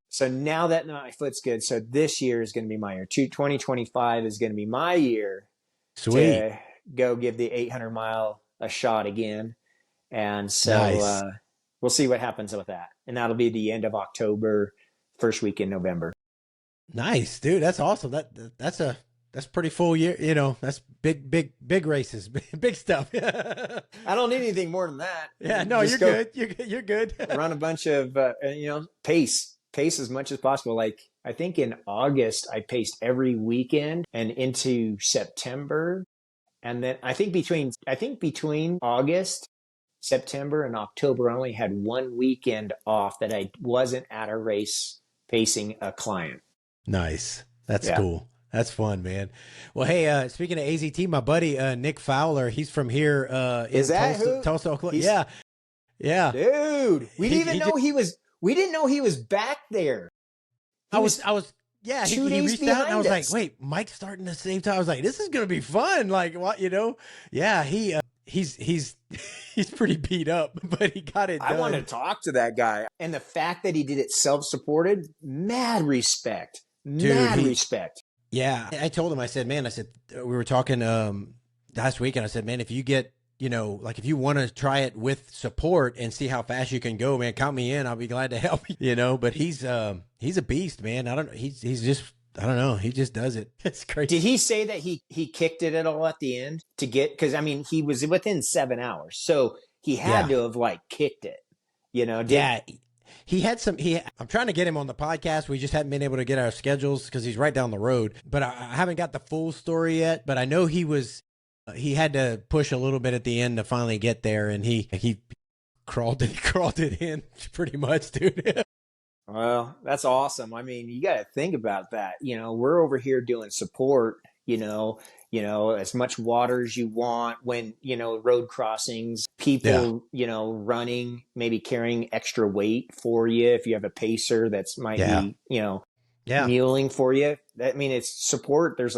Speaker 3: So now that my foot's good, so this year is going to be my year. 2025 is going to be my year.
Speaker 2: Sweet.
Speaker 3: To go give the 800 mile a shot again. And so we'll see what happens with that. And that'll be the end of October, first week in November.
Speaker 2: Nice, dude. That's awesome. That's pretty full year. That's big races, big stuff.
Speaker 3: I don't need anything more than that.
Speaker 2: Yeah, no, you're good. You're good.
Speaker 3: Run a bunch of, pace as much as possible. Like I think in August, I paced every weekend and into September. And then I think between August, September and October, I only had one weekend off that I wasn't at a race pacing a client.
Speaker 2: Nice. That's cool. That's fun, man. Well, hey, speaking of AZT, my buddy Nick Fowler, he's from here in Tulsa, Oklahoma. Yeah.
Speaker 3: Dude, we didn't know he was back there.
Speaker 2: He reached out and I was like, wait, Mike's starting the same time. I was like, this is going to be fun. Like, what, Yeah, he's pretty beat up, but he got it done.
Speaker 3: I want to talk to that guy. And the fact that he did it self-supported, mad respect. Respect.
Speaker 2: Yeah. I told him, I said, we were talking last week, and I said, man, if you get, if you want to try it with support and see how fast you can go, man, count me in. I'll be glad to help you, but he's a beast, man. I don't know. He's just, I don't know. He just does it. It's crazy.
Speaker 3: Did he say that he kicked it at all at the end to get, because he was within 7 hours. So he had to have kicked it,
Speaker 2: He had I'm trying to get him on the podcast. We just haven't been able to get our schedules because he's right down the road, but I haven't got the full story yet, but I know he had to push a little bit at the end to finally get there. And he crawled it in pretty much, dude.
Speaker 3: Well, that's awesome. You got to think about that. We're over here doing support, as much water as you want when, road crossings,
Speaker 2: Yeah.
Speaker 3: people, running, maybe carrying extra weight for you. If you have a pacer that's might
Speaker 2: Yeah.
Speaker 3: be,
Speaker 2: Yeah.
Speaker 3: muling for you. I mean, it's support. There's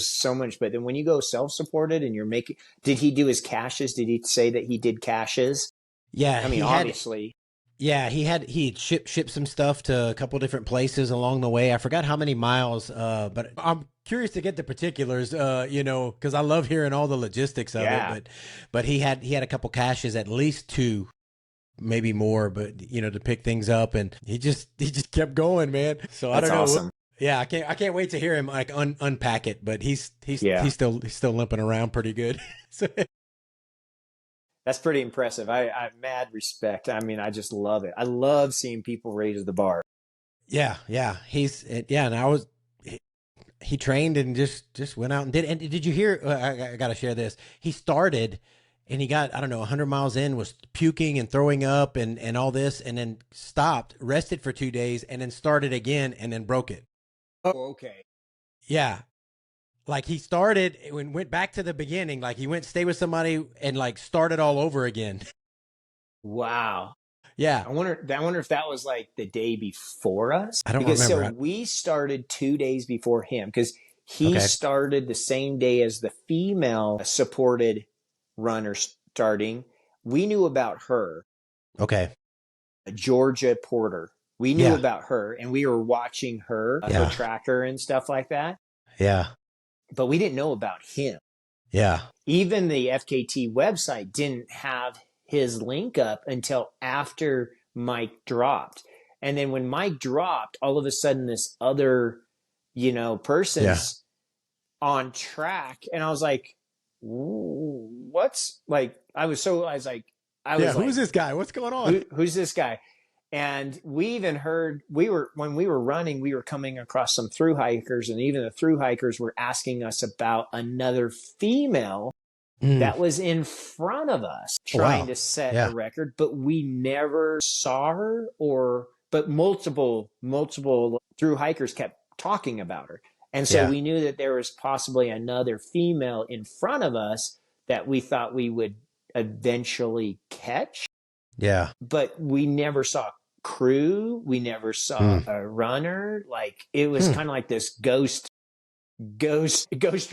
Speaker 3: so much, but then when you go self-supported and did he do his caches? Did he say that he did caches?
Speaker 2: Yeah.
Speaker 3: I mean, obviously.
Speaker 2: Yeah, he'd shipped some stuff to a couple different places along the way. I forgot how many miles, but I'm curious to get the particulars, because I love hearing all the logistics of
Speaker 3: Yeah.
Speaker 2: it. But he had a couple caches, at least two, maybe more, but to pick things up, and he just kept going, man. So I
Speaker 3: That's
Speaker 2: don't know.
Speaker 3: awesome.
Speaker 2: Yeah, I can't wait to hear him like unpack it. But he's
Speaker 3: Yeah.
Speaker 2: still limping around pretty good. So,
Speaker 3: That's pretty impressive. I mad respect. I mean, I just love it. I love seeing people raise the bar.
Speaker 2: yeah, and he trained and just went out and did. And did you hear? I got to share this. He started, and he got, I don't know, 100 miles in, was puking and throwing up and all this, and then stopped, rested for 2 days, and then started again, and then broke it.
Speaker 3: Oh, okay.
Speaker 2: Yeah, like he started and went back to the beginning. Like he went stay with somebody and like started all over again.
Speaker 3: Wow.
Speaker 2: Yeah,
Speaker 3: I wonder if that was like the day before us.
Speaker 2: I don't
Speaker 3: because
Speaker 2: remember.
Speaker 3: So we started 2 days before him because he
Speaker 2: Okay.
Speaker 3: started the same day as the female supported runner starting. We knew about her,
Speaker 2: Okay.
Speaker 3: Georgia Porter. We knew
Speaker 2: Yeah.
Speaker 3: about her, and we were watching her,
Speaker 2: Yeah.
Speaker 3: her tracker and stuff like that.
Speaker 2: Yeah.
Speaker 3: But we didn't know about him.
Speaker 2: Yeah.
Speaker 3: Even the FKT website didn't have his link up until after Mike dropped. And then when Mike dropped, all of a sudden this other, person's on track. And I was like, what's like, I was like,
Speaker 2: Who's this guy? What's going on?
Speaker 3: who's this guy? And we even heard when we were running, we were coming across some thru hikers, and even the thru hikers were asking us about another female that was in front of us trying to set a record, but we never saw her, but multiple thru hikers kept talking about her. And so we knew that there was possibly another female in front of us that we thought we would eventually catch.
Speaker 2: Yeah.
Speaker 3: But we never saw crew. We never saw a runner. Like it was kind of like this ghost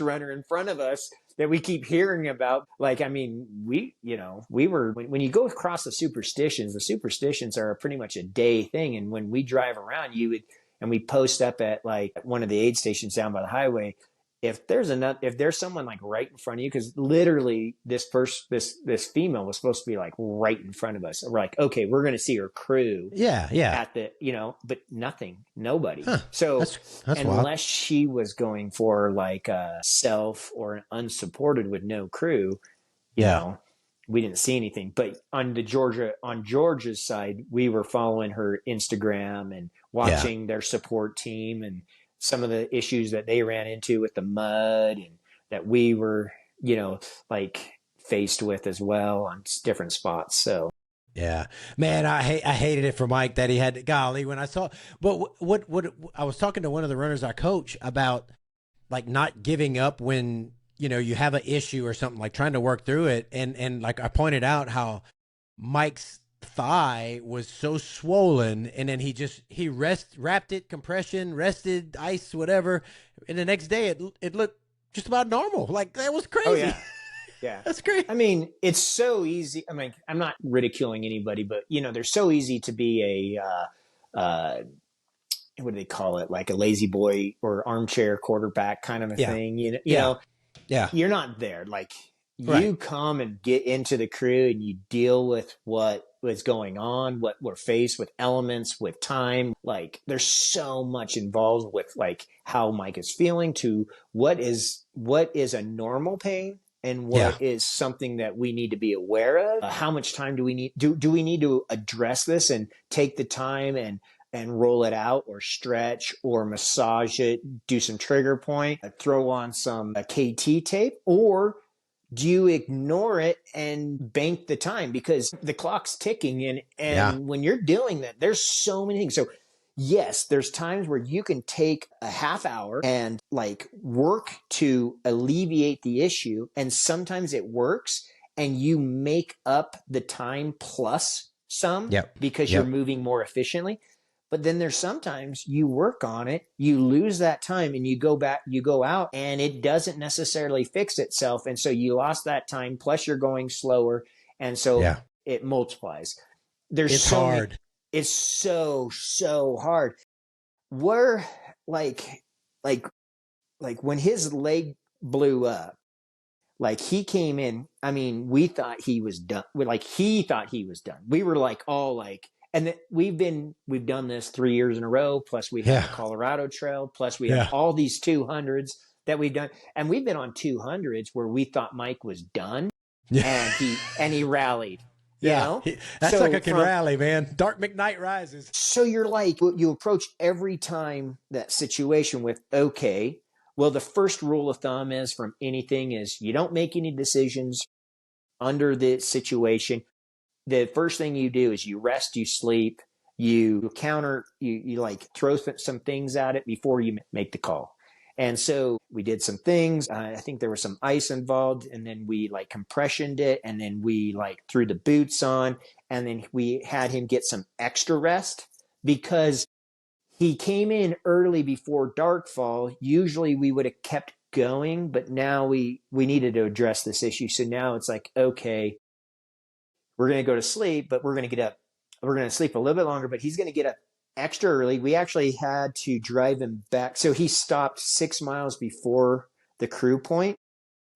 Speaker 3: runner in front of us that we keep hearing about. Like, I mean, we were, when you go across the superstitions are pretty much a day thing. And when we drive around, and we post up at like one of the aid stations down by the highway, if there's someone like right in front of you, because literally this female was supposed to be like right in front of us. We're like, okay, we're going to see her crew.
Speaker 2: Yeah.
Speaker 3: At the, but nothing, nobody.
Speaker 2: Huh.
Speaker 3: So
Speaker 2: That's
Speaker 3: unless
Speaker 2: wild.
Speaker 3: she was going for like a self or an unsupported with no crew, you know, we didn't see anything. But on Georgia's side, we were following her Instagram and watching their support team and some of the issues that they ran into with the mud and that we were, like faced with as well on different spots. So.
Speaker 2: Yeah, man, I hated it for Mike that he had, golly, when I saw, but what I was talking to one of the runners I coach about, like not giving up when, you have an issue or something, like trying to work through it. And like I pointed out how Mike's thigh was so swollen, and then he wrapped it, compression, rested, ice, whatever. And the next day it looked just about normal. Like that was crazy.
Speaker 3: Oh, yeah. Yeah.
Speaker 2: That's great.
Speaker 3: I mean, it's so easy. I mean, I'm not ridiculing anybody, but they're so easy to be what do they call it? Like a lazy boy or armchair quarterback kind of a thing. You know, you're not there. Like you come and get into the crew and you deal with what was going on, what we're faced with, elements, with time. Like there's so much involved with like how Mike is feeling, to what is a normal pain and what is something that we need to be aware of. How much time do we need? Do we need to address this and take the time and roll it out or stretch or massage it, do some trigger point, throw on some KT tape, or do you ignore it and bank the time because the clock's ticking and when you're doing that, there's so many things. So yes, there's times where you can take a half hour and like work to alleviate the issue. And sometimes it works and you make up the time plus some because you're moving more efficiently. But then there's sometimes you work on it, you lose that time and you go back, you go out and it doesn't necessarily fix itself. And so you lost that time, plus you're going slower. And so it multiplies. It's hard. It's so hard. We're like when his leg blew up, like he came in, I mean, we thought he was done. He thought he was done. We were like, all like, and we've done this 3 years in a row. Plus we have the Colorado Trail. Plus we have all these 200s that we've done. And we've been on 200s where we thought Mike was done and he rallied. You know?
Speaker 2: That's so like a can rally, man. Dark McKnight rises.
Speaker 3: So you're like, you approach every time that situation with, okay, well, the first rule of thumb is from anything is you don't make any decisions under the situation. The first thing you do is you rest, you sleep, you counter, you like throw some things at it before you make the call. And so we did some things. I think there was some ice involved, and then we like compressioned it, and then we like threw the boots on, and then we had him get some extra rest because he came in early before darkfall. Usually we would have kept going, but now we needed to address this issue. So now it's like, okay, we're going to go to sleep, but we're going to get up. We're going to sleep a little bit longer, but he's going to get up extra early. We actually had to drive him back. So he stopped 6 miles before the crew point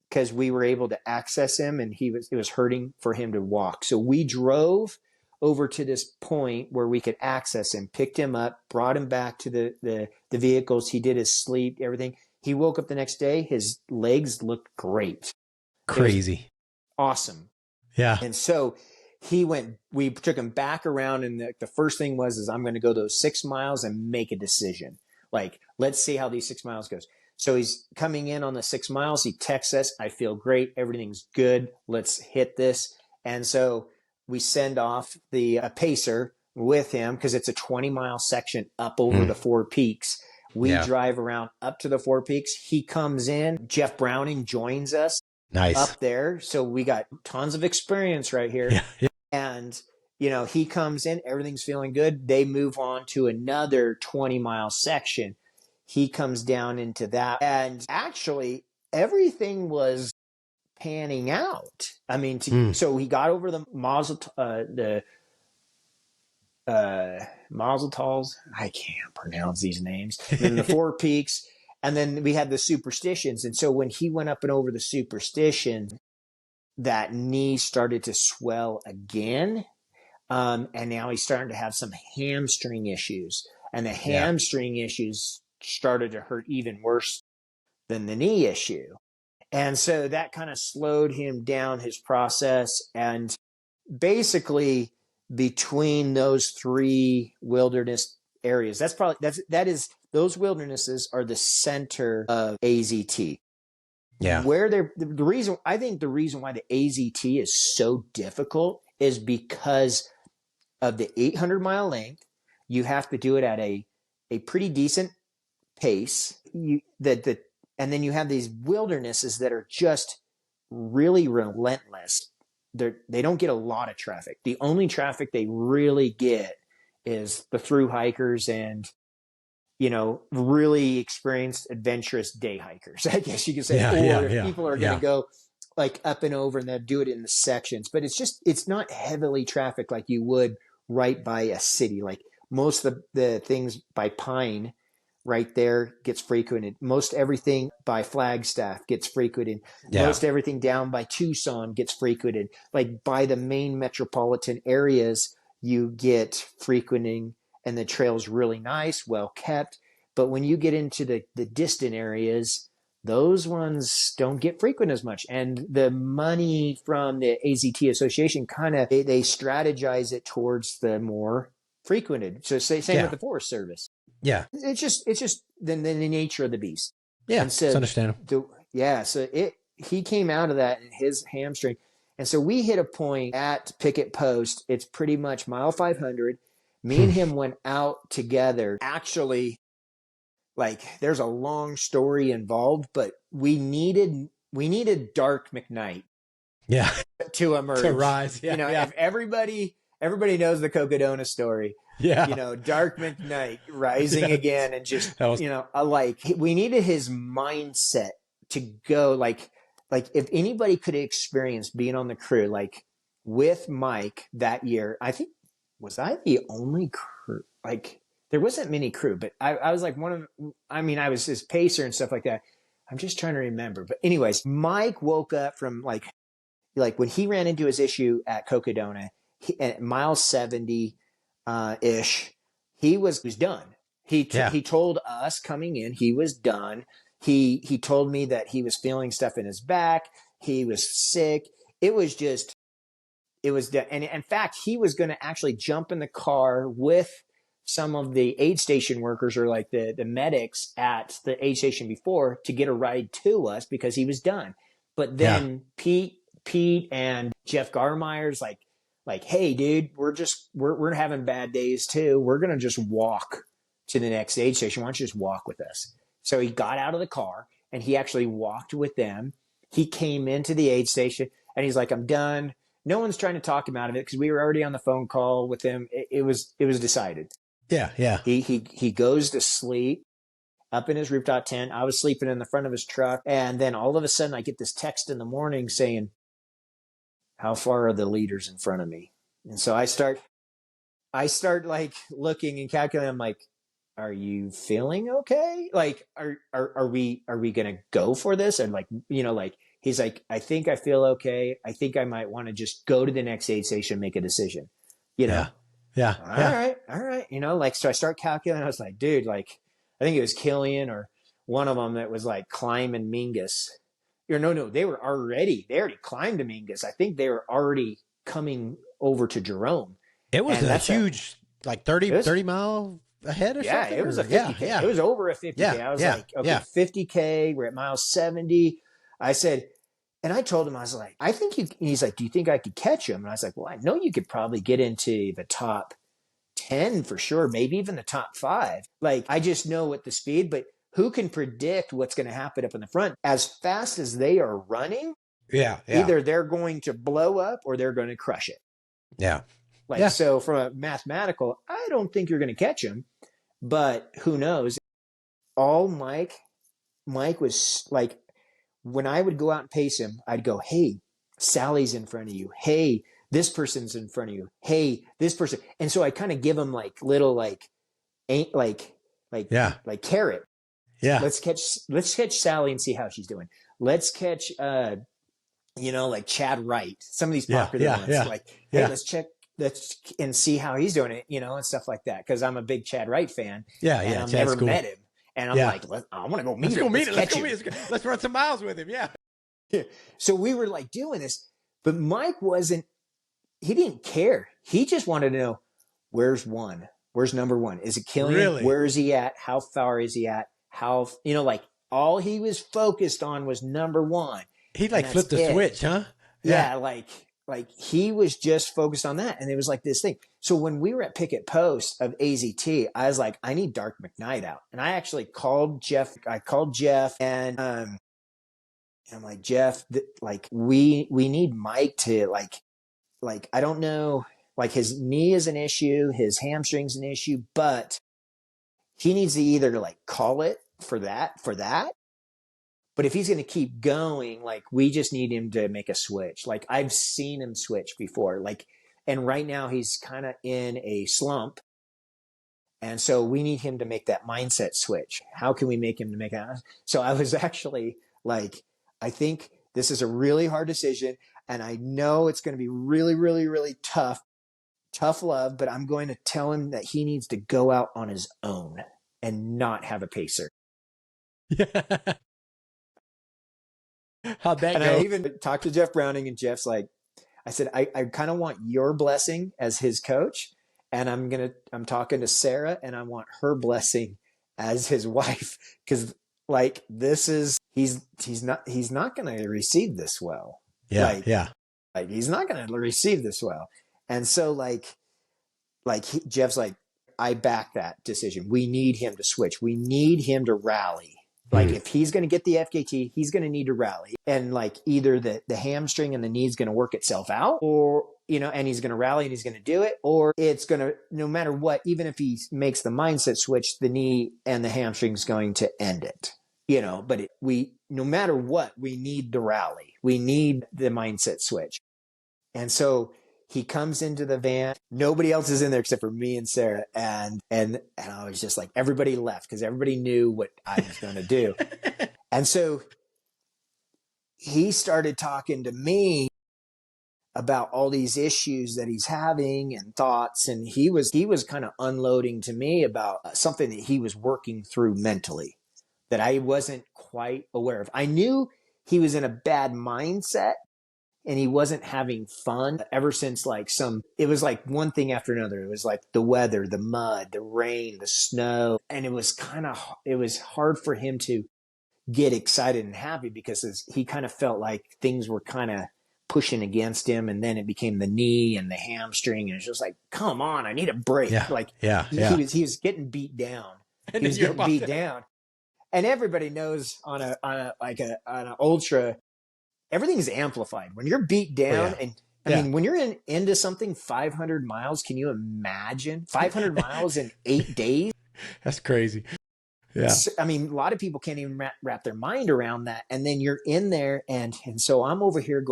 Speaker 3: because we were able to access him, and it was hurting for him to walk. So we drove over to this point where we could access him, picked him up, brought him back to the vehicles. He did his sleep, everything. He woke up the next day. His legs looked great.
Speaker 2: Crazy.
Speaker 3: Awesome.
Speaker 2: Yeah.
Speaker 3: And so we took him back around, and the first thing is I'm going to go those 6 miles and make a decision. Like, let's see how these 6 miles goes. So he's coming in on the 6 miles. He texts us, I feel great. Everything's good. Let's hit this. And so we send off the pacer with him because it's a 20-mile section up over the Four Peaks. We drive around up to the Four Peaks. He comes in. Jeff Browning joins us.
Speaker 2: Nice.
Speaker 3: Up there. So we got tons of experience right here.
Speaker 2: Yeah.
Speaker 3: And, he comes in, everything's feeling good. They move on to another 20-mile section. He comes down into that. And actually, everything was panning out. I mean, so he got over the Mazel Talls. I can't pronounce these names. And then the Four Peaks. And then we had the superstitions. And so when he went up and over the superstition, that knee started to swell again. And now he's starting to have some hamstring issues. And the hamstring issues started to hurt even worse than the knee issue. And so that kind of slowed him down, his process. And basically between those three wilderness areas, those wildernesses are the center of AZT.
Speaker 2: Yeah.
Speaker 3: Where the reason why the AZT is so difficult is because of the 800-mile length. You have to do it at a pretty decent pace. And then you have these wildernesses that are just really relentless. They don't get a lot of traffic. The only traffic they really get is the through hikers and really experienced adventurous day hikers, I guess you could say. People are going to go like up and over, and they'll do it in the sections. But it's not heavily trafficked like you would right by a city. Like most of the things by Pine right there gets frequented. Most everything by Flagstaff gets frequented. Most everything down by Tucson gets frequented. Like by the main metropolitan areas, you get frequenting, and the trail's really nice, well kept. But when you get into the distant areas, those ones don't get frequent as much. And the money from the AZT Association they strategize it towards the more frequented. So same with the Forest Service.
Speaker 2: Yeah.
Speaker 3: It's just the nature of the beast.
Speaker 2: Yeah,
Speaker 3: and so
Speaker 2: it's understandable.
Speaker 3: He came out of that in his hamstring. And so we hit a point at Picket Post. It's pretty much mile 500. Me and him went out together. Actually, like there's a long story involved, but we needed Dark McKnight
Speaker 2: Yeah.
Speaker 3: to emerge.
Speaker 2: To rise. Yeah.
Speaker 3: You know,
Speaker 2: yeah.
Speaker 3: if everybody knows the Cocodona story.
Speaker 2: Yeah.
Speaker 3: You know, Dark McKnight rising again and just,
Speaker 2: was...
Speaker 3: you know, like we needed his mindset to go like if anybody could experience being on the crew, like with Mike that year, I think, was I the only crew? Like there wasn't many crew, but I was like I was his pacer and stuff like that. I'm just trying to remember. But anyways, Mike woke up from like when he ran into his issue at Cocodona at mile 70 ish, he was done. He told us coming in he was done. He told me that he was feeling stuff in his back. He was sick. It was done. And in fact, he was going to actually jump in the car with some of the aid station workers or like the medics at the aid station before to get a ride to us because he was done. But then Pete and Jeff Garmeyer's like, hey, dude, we're having bad days too. We're going to just walk to the next aid station. Why don't you just walk with us? So he got out of the car and he actually walked with them. He came into the aid station and he's like, I'm done. No one's trying to talk him out of it because we were already on the phone call with him. It was decided.
Speaker 2: Yeah. Yeah.
Speaker 3: He goes to sleep up in his rooftop tent. I was sleeping in the front of his truck. And then all of a sudden I get this text in the morning saying, how far are the leaders in front of me? And so I start like looking and calculating. I'm like, are you feeling okay? Like, are we going to go for this? And like, you know, like, he's like, I think I feel okay. I think I might want to just go to the next aid station, make a decision, you know?
Speaker 2: Yeah.
Speaker 3: All right. You know, like, so I start calculating. I was like, dude, like, I think it was Killian or one of them that was like climbing Mingus. Or no, they already climbed to Mingus. I think they were already coming over to Jerome.
Speaker 2: It was a huge, like 30 mile ahead or something?
Speaker 3: Yeah, it was a 50K. Yeah. It was over a 50K.
Speaker 2: Yeah,
Speaker 3: I was like, okay, 50K. We're at mile 70. I said, and I told him, I was like, I think he's like, do you think I could catch him? And I was like, well, I know you could probably get into the top 10 for sure, maybe even the top 5. Like, I just know what the speed, but who can predict what's going to happen up in the front? As fast as they are running, either they're going to blow up or they're going to crush it.
Speaker 2: Yeah.
Speaker 3: So from a mathematical, I don't think you're going to catch him, but who knows? All Mike was like, when I would go out and pace him, I'd go, hey, Sally's in front of you. Hey, this person's in front of you. Hey, this person. And so I kind of give him like little, like carrot.
Speaker 2: Yeah.
Speaker 3: Let's catch Sally and see how she's doing. Let's catch, like Chad Wright, some of these popular ones. Hey, let's and see how he's doing it, and stuff like that. Cause I'm a big Chad Wright fan.
Speaker 2: Yeah.
Speaker 3: And I've never met him. And I'm like, I want to go meet him.
Speaker 2: Let's run some miles with him. Yeah.
Speaker 3: So we were like doing this, but Mike he didn't care. He just wanted to know, where's number one? Is it Killian?
Speaker 2: Really?
Speaker 3: Where is he at? How far is he at? How, all he was focused on was number one.
Speaker 2: He flipped the switch, huh?
Speaker 3: Yeah. Like he was just focused on that. And it was like this thing. So when we were at Picket Post of AZT, I was like, I need Dark McKnight out. And I actually called Jeff. And I'm like, Jeff, we need Mike to like, I don't know, like his knee is an issue, his hamstring's an issue, but he needs to either call it for that. But if he's going to keep going, we just need him to make a switch. Like I've seen him switch before, and right now he's kind of in a slump. And so we need him to make that mindset switch. How can we make him to make that? So I was actually like, I think this is a really hard decision. And I know it's going to be really, really, really tough love, but I'm going to tell him that he needs to go out on his own and not have a pacer.
Speaker 2: Yeah. How'd that go?
Speaker 3: I even talked to Jeff Browning, and Jeff's like, I said, I kind of want your blessing as his coach. And I'm talking to Sarah, and I want her blessing as his wife. Cause he's not going to receive this well.
Speaker 2: Yeah.
Speaker 3: He's not going to receive this well. And so Jeff's like, I back that decision. We need him to switch. We need him to rally. Like if he's going to get the FKT, he's going to need to rally. And like either the hamstring and the knee is going to work itself out, or, you know, and he's going to rally and he's going to do it, or it's going to, no matter what, even if he makes the mindset switch, the knee and the hamstring is going to end it, you know, but no matter what, we need the rally. We need the mindset switch. And so he comes into the van. Nobody else is in there except for me and Sarah. And I was just like, everybody left because everybody knew what I was going to do. And so he started talking to me about all these issues that he's having and thoughts. And he was kind of unloading to me about something that he was working through mentally that I wasn't quite aware of. I knew he was in a bad mindset, and he wasn't having fun ever since it was like one thing after another. It was like the weather, the mud, the rain, the snow. And it was hard for him to get excited and happy because he kind of felt like things were kind of pushing against him. And then it became the knee and the hamstring. And it's just like, come on, I need a break. He was getting beat down. He was getting beat down. And everybody knows on an ultra, everything is amplified when you're beat down. And I mean, when you're into something 500 miles, can you imagine 500 miles in 8 days?
Speaker 2: That's crazy. Yeah.
Speaker 3: So, I mean, a lot of people can't even wrap their mind around that. And then you're in there. And so I'm over here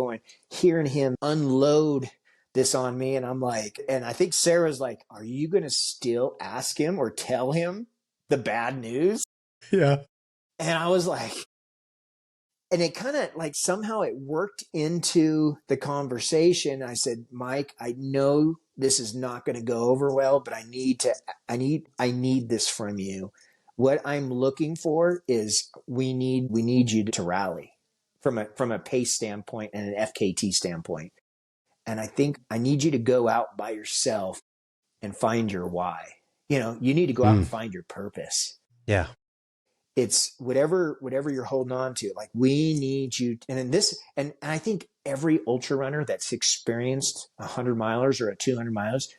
Speaker 3: hearing him unload this on me. And I'm like, and I think Sarah's like, are you going to still ask him or tell him the bad news?
Speaker 2: Yeah.
Speaker 3: And I was like, and it kind of like somehow it worked into the conversation. I said, Mike, I know this is not going to go over well, but I need this from you. What I'm looking for is we need you to rally from a pace standpoint and an FKT standpoint. And I think I need you to go out by yourself and find your why. You know, you need to go out and find your purpose.
Speaker 2: Yeah.
Speaker 3: It's whatever you're holding on to. Like we need you. And I think every ultra runner that's experienced 100 milers or 200 miles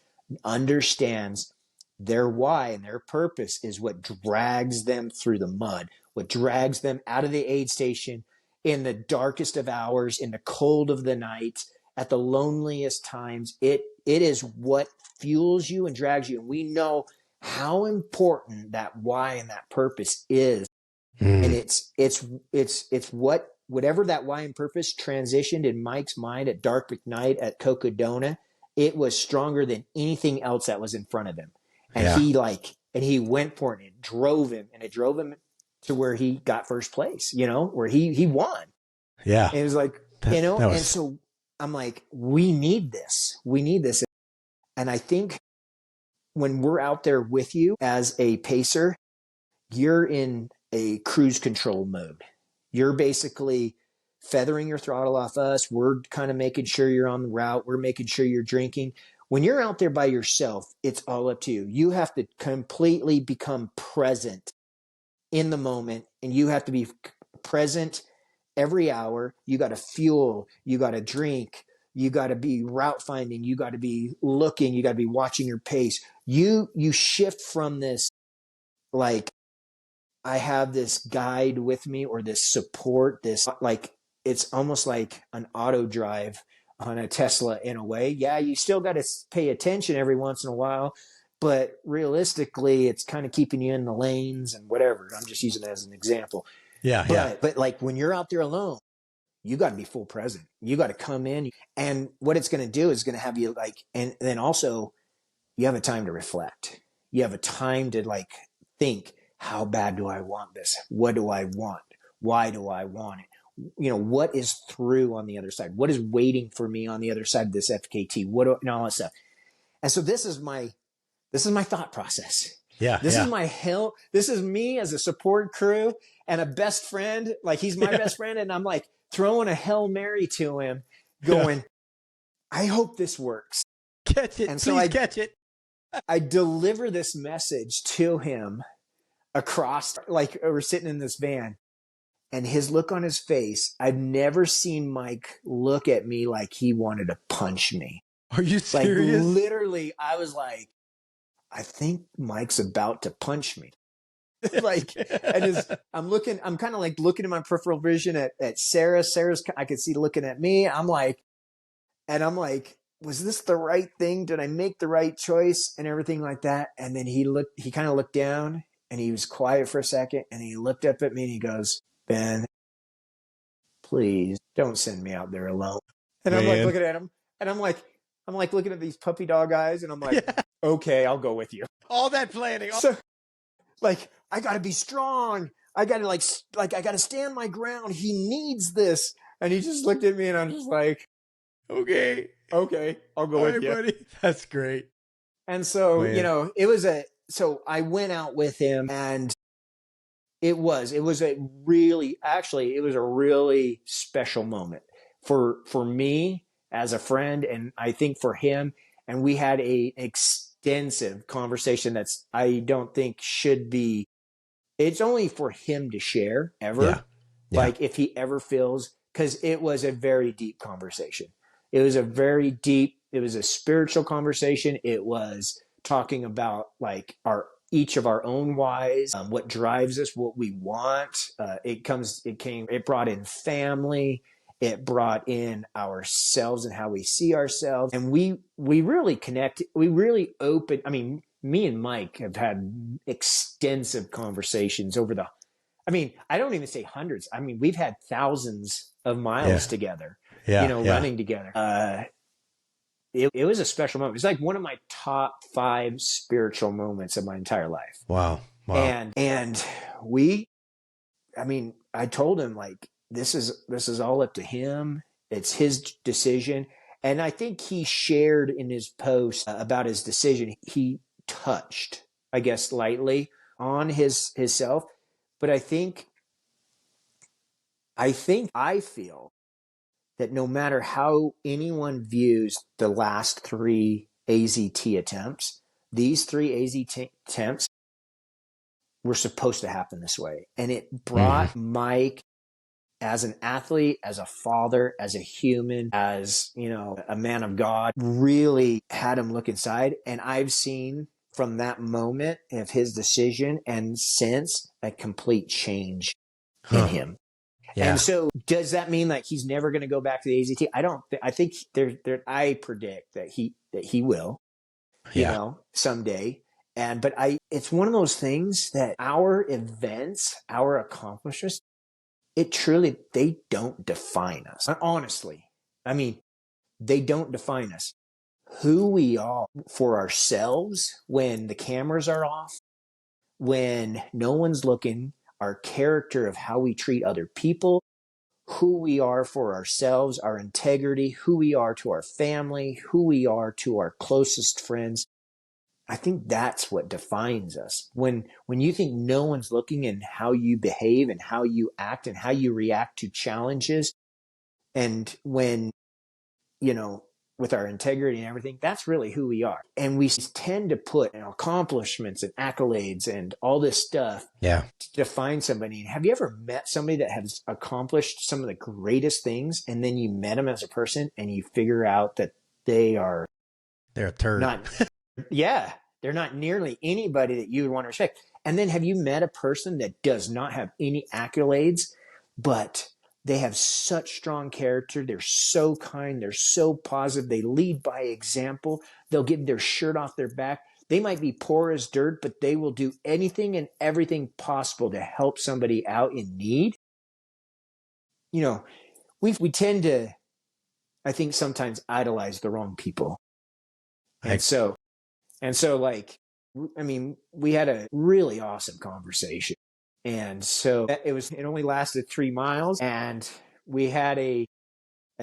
Speaker 3: understands their why and their purpose is what drags them through the mud, what drags them out of the aid station in the darkest of hours, in the cold of the night, at the loneliest times. It is what fuels you and drags you. And we know how important that why and that purpose is. And it's whatever that why and purpose transitioned in Mike's mind at Dark McKnight at Cocodona, it was stronger than anything else that was in front of him. And he went for it, and it drove him to where he got first place, you know, where he won.
Speaker 2: Yeah.
Speaker 3: And it was like, and so I'm like, we need this. And I think when we're out there with you as a pacer, you're in a cruise control mode. You're basically feathering your throttle off us. We're kind of making sure you're on the route. We're making sure you're drinking. When you're out there by yourself, it's all up to you. You have to completely become present in the moment, and you have to be present every hour. You got to fuel. You got to drink. You got to be route finding. You got to be looking. You got to be watching your pace. You shift from this, like, I have this guide with me or this support, this like, it's almost like an auto drive on a Tesla in a way. Yeah, you still got to pay attention every once in a while, but realistically, it's kind of keeping you in the lanes and whatever. I'm just using it as an example.
Speaker 2: Yeah.
Speaker 3: But like when you're out there alone, you got to be full present. You got to come in, and what it's going to do is going to have you like, and then also you have a time to reflect. You have a time to like think, how bad do I want this? What do I want? Why do I want it? You know, what is through on the other side? What is waiting for me on the other side of this FKT? And all that stuff. And so this is my thought process.
Speaker 2: Yeah.
Speaker 3: This is my hell. This is me as a support crew and a best friend. Like he's my best friend. And I'm like throwing a Hail Mary to him going, I hope this works.
Speaker 2: Catch it. And so catch it.
Speaker 3: I deliver this message to him across, like we're sitting in this van, and his look on his face, I've never seen Mike look at me like he wanted to punch me.
Speaker 2: Are you serious?
Speaker 3: Like literally, I was like, I think Mike's about to punch me. Like, and I'm kind of like looking at my peripheral vision at Sarah. I could see looking at me. I'm like, was this the right thing? Did I make the right choice and everything like that? And then he kind of looked down and he was quiet for a second and he looked up at me and he goes, Ben, please don't send me out there alone. And I'm like looking at him and I'm like looking at these puppy dog eyes and I'm like, okay, I'll go with you.
Speaker 2: All that planning.
Speaker 3: So like, I got to be strong. I got to I got to stand my ground. He needs this. And he just looked at me and I'm just like,
Speaker 2: okay,
Speaker 3: I'll go with you.
Speaker 2: Buddy. That's great.
Speaker 3: And so,
Speaker 2: Man.
Speaker 3: So I went out with him and it was a really special moment for me as a friend. And I think for him, and we had a extensive conversation I don't think should be, it's only for him to share ever. Yeah. Like if he ever feels, because it was a very deep conversation. It was a spiritual conversation. It was talking about like each of our own whys, what drives us, what we want. It brought in family. It brought in ourselves and how we see ourselves. And we really connected. We really opened. I mean, me and Mike have had extensive conversations I don't even say hundreds. I mean, we've had thousands of miles together, running together. It was a special moment. It's like one of my top 5 spiritual moments of my entire life.
Speaker 2: Wow.
Speaker 3: And I told him like, this is all up to him. It's his decision. And I think he shared in his post about his decision. He touched, I guess, lightly on his self. But I feel that no matter how anyone views the last 3 AZT attempts, these 3 AZT attempts were supposed to happen this way. And it brought Mike as an athlete, as a father, as a human, as, a man of God, really had him look inside. And I've seen from that moment of his decision and since a complete change in him. Yeah. And so does that mean like he's never going to go back to the AZT? I think I predict that he will, someday. But it's one of those things that our events, our accomplishments, they don't define us. Honestly. I mean, they don't define us. Who we are for ourselves when the cameras are off, when no one's looking, our character of how we treat other people, who we are for ourselves, our integrity, who we are to our family, who we are to our closest friends. I think that's what defines us. When you think no one's looking and how you behave and how you act and how you react to challenges, and when, with our integrity and everything, that's really who we are. And we tend to put accomplishments and accolades and all this stuff to define somebody. And have you ever met somebody that has accomplished some of the greatest things, and then you met them as a person and you figure out that they're
Speaker 2: a turd.
Speaker 3: They're not nearly anybody that you would want to respect. And then have you met a person that does not have any accolades, but they have such strong character. They're so kind. They're so positive. They lead by example. They'll give their shirt off their back. They might be poor as dirt, but they will do anything and everything possible to help somebody out in need. We tend to, I think, sometimes idolize the wrong people. And so we had a really awesome conversation. And so it only lasted 3 miles, and we had a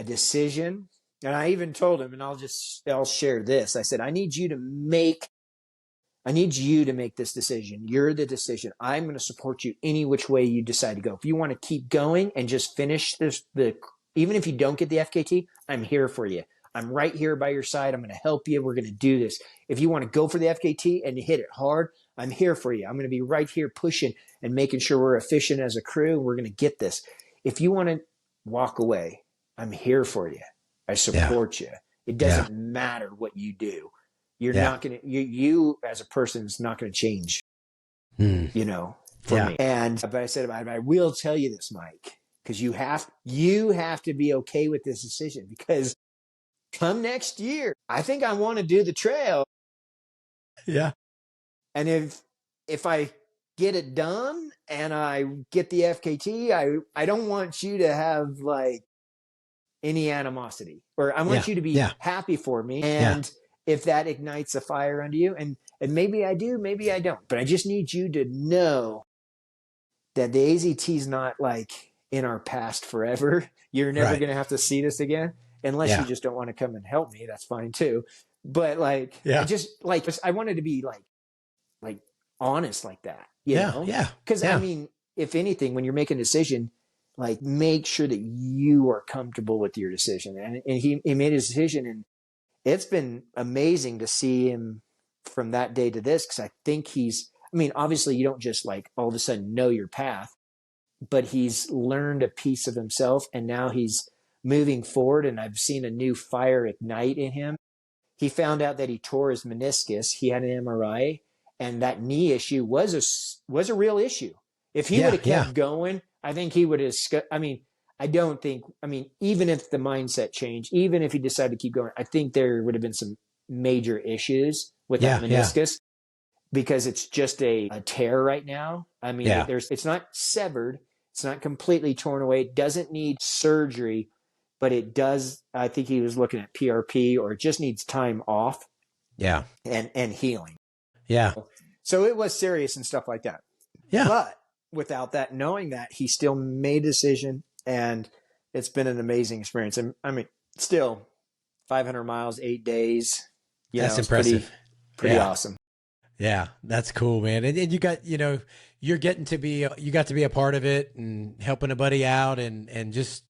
Speaker 3: decision. And I even told him, and I'll share this. I said, I need you to make this decision. You're the decision. I'm going to support you any which way you decide to go. If you want to keep going and just finish even if you don't get the FKT, I'm here for you. I'm right here by your side. I'm going to help you. We're going to do this. If you want to go for the FKT and you hit it hard, I'm here for you. I'm going to be right here pushing and making sure we're efficient as a crew. We're going to get this. If you want to walk away, I'm here for you. I support you. It doesn't matter what you do. you're not going to, you as a person is not going to change, you know, for me. And, but I said, I will tell you this, Mike, because you have to be okay with this decision, because come next year, I think I want to do the trail.
Speaker 2: Yeah.
Speaker 3: And if I get it done and I get the FKT, I don't want you to have like any animosity, or I want you to be happy for me. And if that ignites a fire under you, and maybe I do, maybe I don't, but I just need you to know that the AZT is not like in our past forever. You're never going to have to see this again, unless you just don't want to come and help me. That's fine too. But like, I just like, I wanted to be like honest like that, you know? Yeah. Cause I mean, if anything, when you're making a decision, like make sure that you are comfortable with your decision. And he made his decision, and it's been amazing to see him from that day to this. Cause I think I mean, obviously you don't just like all of a sudden know your path, but he's learned a piece of himself, and now he's moving forward. And I've seen a new fire ignite in him. He found out that he tore his meniscus. He had an MRI, and that knee issue was a real issue. If he would have kept going, I think he would have, I mean, even if the mindset changed, even if he decided to keep going, I think there would have been some major issues with that meniscus, because it's just a tear right now. I mean, it's not severed. It's not completely torn away. It doesn't need surgery, but it does. I think he was looking at PRP, or it just needs time off. Yeah. And healing. Yeah. So it was serious and stuff like that. Yeah. But without that, knowing that, he still made a decision, and it's been an amazing experience. And I mean, still 500 miles, 8 days.
Speaker 2: That's impressive.
Speaker 3: Pretty awesome.
Speaker 2: Yeah, that's cool, man. And you got, you got to be a part of it and helping a buddy out, and just,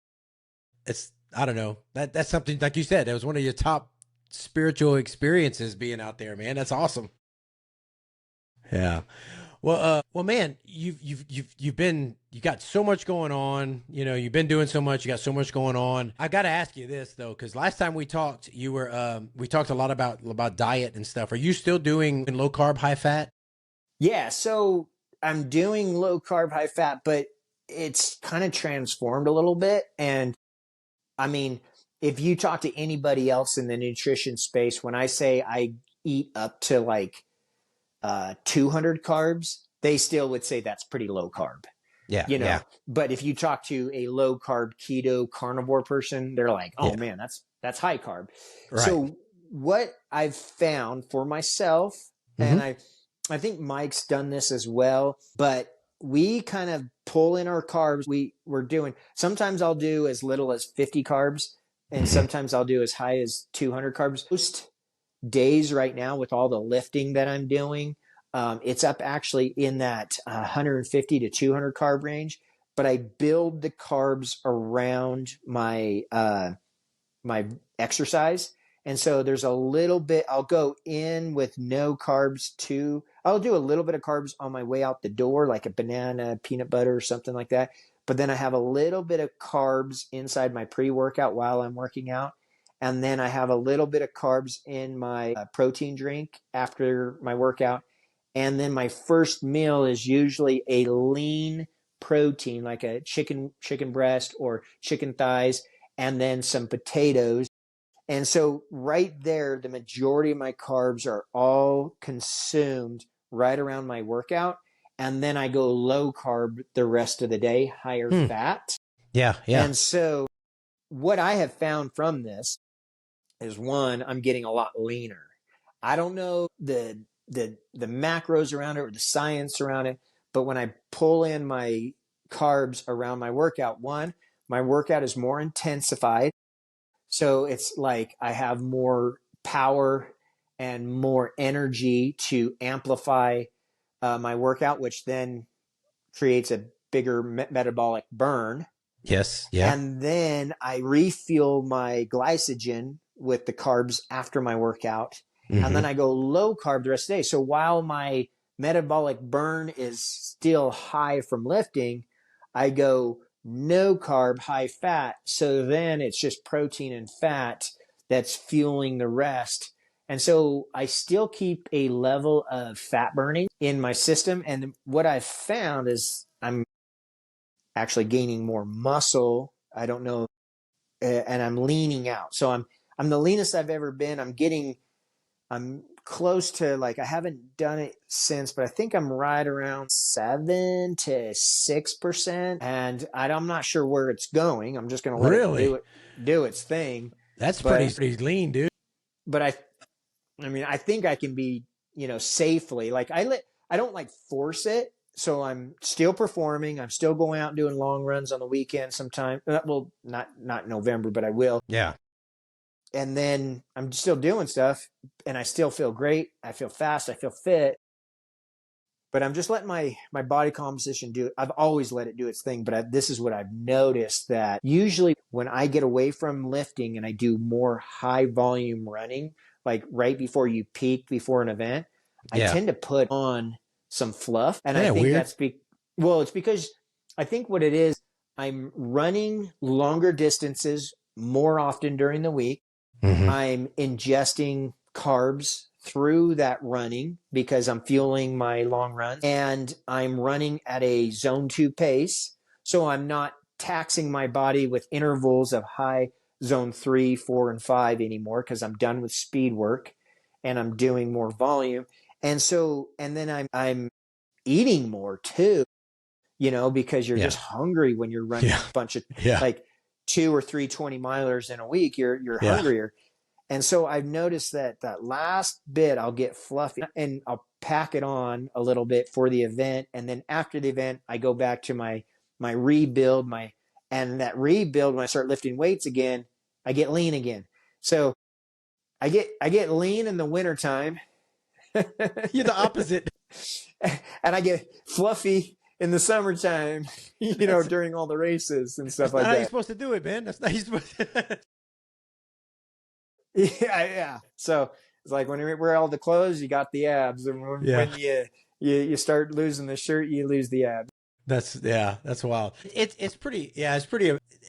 Speaker 2: I don't know, that's something, like you said, that was one of your top spiritual experiences, being out there, man. That's awesome. Yeah. Well, man, you got so much going on. You've been doing so much. You got so much going on. I got to ask you this though, because last time we talked, we talked a lot about diet and stuff. Are you still doing low carb, high fat? Yeah. So I'm doing low carb, high fat, but it's kind of transformed a little bit. And I mean, if you talk to anybody else in the nutrition space, when I say I eat up to like 200 carbs, they still would say that's pretty low carb. Yeah. But if you talk to a low carb keto carnivore person, they're like, oh man, that's high carb. Right. So what I've found for myself, and I think Mike's done this as well, but we kind of pull in our carbs. We're doing, sometimes I'll do as little as 50 carbs, and sometimes I'll do as high as 200 carbs. Most days right now, with all the lifting that I'm doing, it's up actually in that 150 to 200 carb range, but I build the carbs around my my exercise. And so there's a little bit, I'll go in with no carbs too. I'll do a little bit of carbs on my way out the door, like a banana, peanut butter, or something like that. But then I have a little bit of carbs inside my pre-workout while I'm working out. And then I have a little bit of carbs in my protein drink after my workout. And then my first meal is usually a lean protein, like a chicken breast or chicken thighs, and then some potatoes. And so right there, the majority of my carbs are all consumed right around my workout. And then I go low carb the rest of the day, higher fat. Yeah. And so what I have found from this is, one, I'm getting a lot leaner. I don't know the macros around it or the science around it, but when I pull in my carbs around my workout, one, my workout is more intensified. So it's like I have more power and more energy to amplify my workout, which then creates a bigger metabolic burn. Yes. Yeah. And then I refuel my glycogen with the carbs after my workout. And then I go low carb the rest of the day. So while my metabolic burn is still high from lifting, I go no carb, high fat. So then it's just protein and fat that's fueling the rest.
Speaker 3: And so I still keep a level of fat burning in my system. And what I've found is I'm actually gaining more muscle. I don't know. And I'm leaning out. So I'm the leanest I've ever been. I'm close to, like, I haven't done it since, but I think I'm right around 7 to 6%. And I'm not sure where it's going. I'm just going to let it do its thing.
Speaker 2: That's pretty lean, dude.
Speaker 3: But I mean, I think I can be, safely, like I don't like force it. So I'm still performing. I'm still going out and doing long runs on the weekend sometime. Well, not November, but I will.
Speaker 2: Yeah.
Speaker 3: And then I'm still doing stuff and I still feel great. I feel fast. I feel fit. But I'm just letting my body composition do it. I've always let it do its thing. But this is what I've noticed, that usually when I get away from lifting and I do more high volume running, like right before you peak before an event, I tend to put on some fluff. And I think that's it's because I think what it is, I'm running longer distances more often during the week. Mm-hmm. I'm ingesting carbs through that running because I'm fueling my long runs, and I'm running at a zone 2 pace. So I'm not taxing my body with intervals of high zone 3, 4, and 5 anymore, because I'm done with speed work and I'm doing more volume. And then I'm eating more too, because you're just hungry when you're running a bunch of like 2 or 3 20-milers in a week. You're hungrier. And so I've noticed that last bit I'll get fluffy and I'll pack it on a little bit for the event. And then after the event, I go back to my rebuild, and that rebuild, when I start lifting weights again, I get lean again. So I get lean in the wintertime.
Speaker 2: You're the opposite.
Speaker 3: And I get fluffy in the summertime, during all the races and stuff like that.
Speaker 2: That's not how you're supposed to do it, man. That's not how you're supposed to.
Speaker 3: Yeah. So it's like when you wear all the clothes, you got the abs, and when you start losing the shirt, you lose the abs.
Speaker 2: That's wild. It's pretty,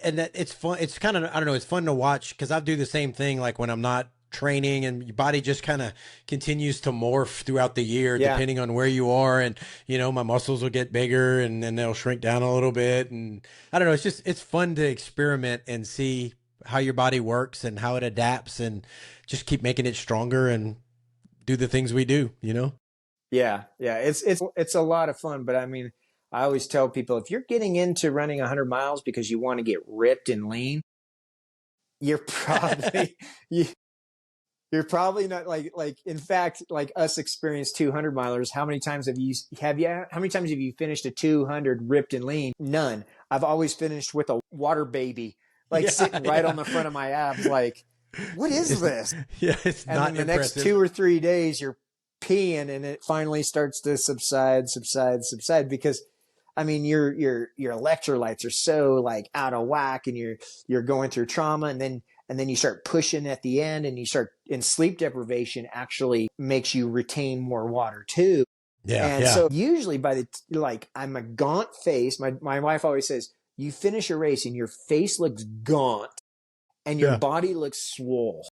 Speaker 2: and that it's fun. It's kind of, I don't know, it's fun to watch, because I do the same thing. Like when I'm not training, and your body just kind of continues to morph throughout the year, depending on where you are. And, my muscles will get bigger and then they'll shrink down a little bit. And I don't know, it's fun to experiment and see how your body works and how it adapts, and just keep making it stronger and do the things we do,
Speaker 3: Yeah. It's a lot of fun. But I mean, I always tell people, if you're getting into running 100 miles because you want to get ripped and lean, you're probably you're probably not like in fact, like us experienced 200 milers. How many times have you finished a 200 ripped and lean? None. I've always finished with a water baby, sitting right on the front of my abs. Like, what is this?
Speaker 2: Yeah, it's
Speaker 3: and
Speaker 2: not
Speaker 3: then the
Speaker 2: impressive.
Speaker 3: next 2 or 3 days you're peeing, and it finally starts to subside, because I mean, your electrolytes are so like out of whack, and you're going through trauma, and then you start pushing at the end, and sleep deprivation actually makes you retain more water too. So usually I'm a gaunt face. My wife always says, you finish a race and your face looks gaunt and your body looks swole,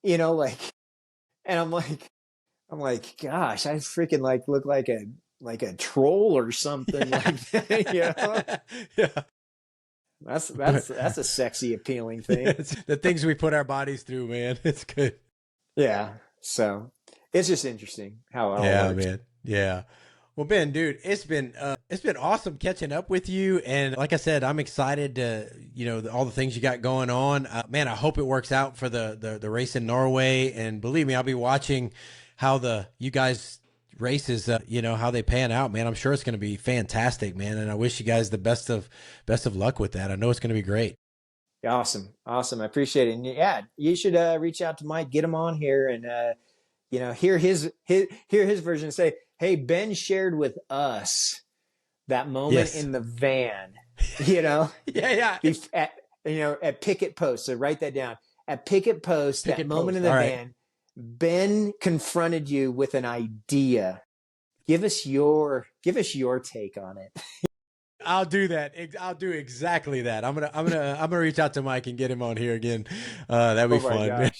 Speaker 3: and I'm like, gosh, I freaking look like a troll or something like that,
Speaker 2: Yeah.
Speaker 3: That's a sexy, appealing thing.
Speaker 2: It's the things we put our bodies through, man. It's good.
Speaker 3: Yeah. So it's just interesting how it all works.
Speaker 2: Man. Yeah. Well, Ben, dude, it's been awesome catching up with you. And like I said, I'm excited to, all the things you got going on. Man, I hope it works out for the race in Norway. And believe me, I'll be watching how you guys races, how they pan out, man. I'm sure it's going to be fantastic, man. And I wish you guys the best of luck with that. I know it's going to be great.
Speaker 3: Awesome. I appreciate it. And yeah, you should reach out to Mike, get him on here, and hear his version. Say, hey, Ben shared with us that moment in the van. At Picket Post. So write that down. At Picket Post, that moment in the van. Ben confronted you with an idea. Give us your take on it.
Speaker 2: I'll do that. I'll do exactly that. I'm gonna reach out to Mike and get him on here again. That'd be fun.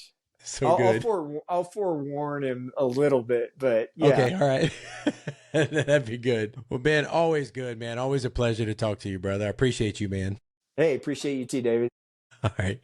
Speaker 2: So
Speaker 3: I'll,
Speaker 2: good.
Speaker 3: I'll forewarn him a little bit, but yeah.
Speaker 2: Okay, all right. That'd be good. Well, Ben, always good, man. Always a pleasure to talk to you, brother. I appreciate you, man.
Speaker 3: Hey, appreciate you too, David.
Speaker 2: All right.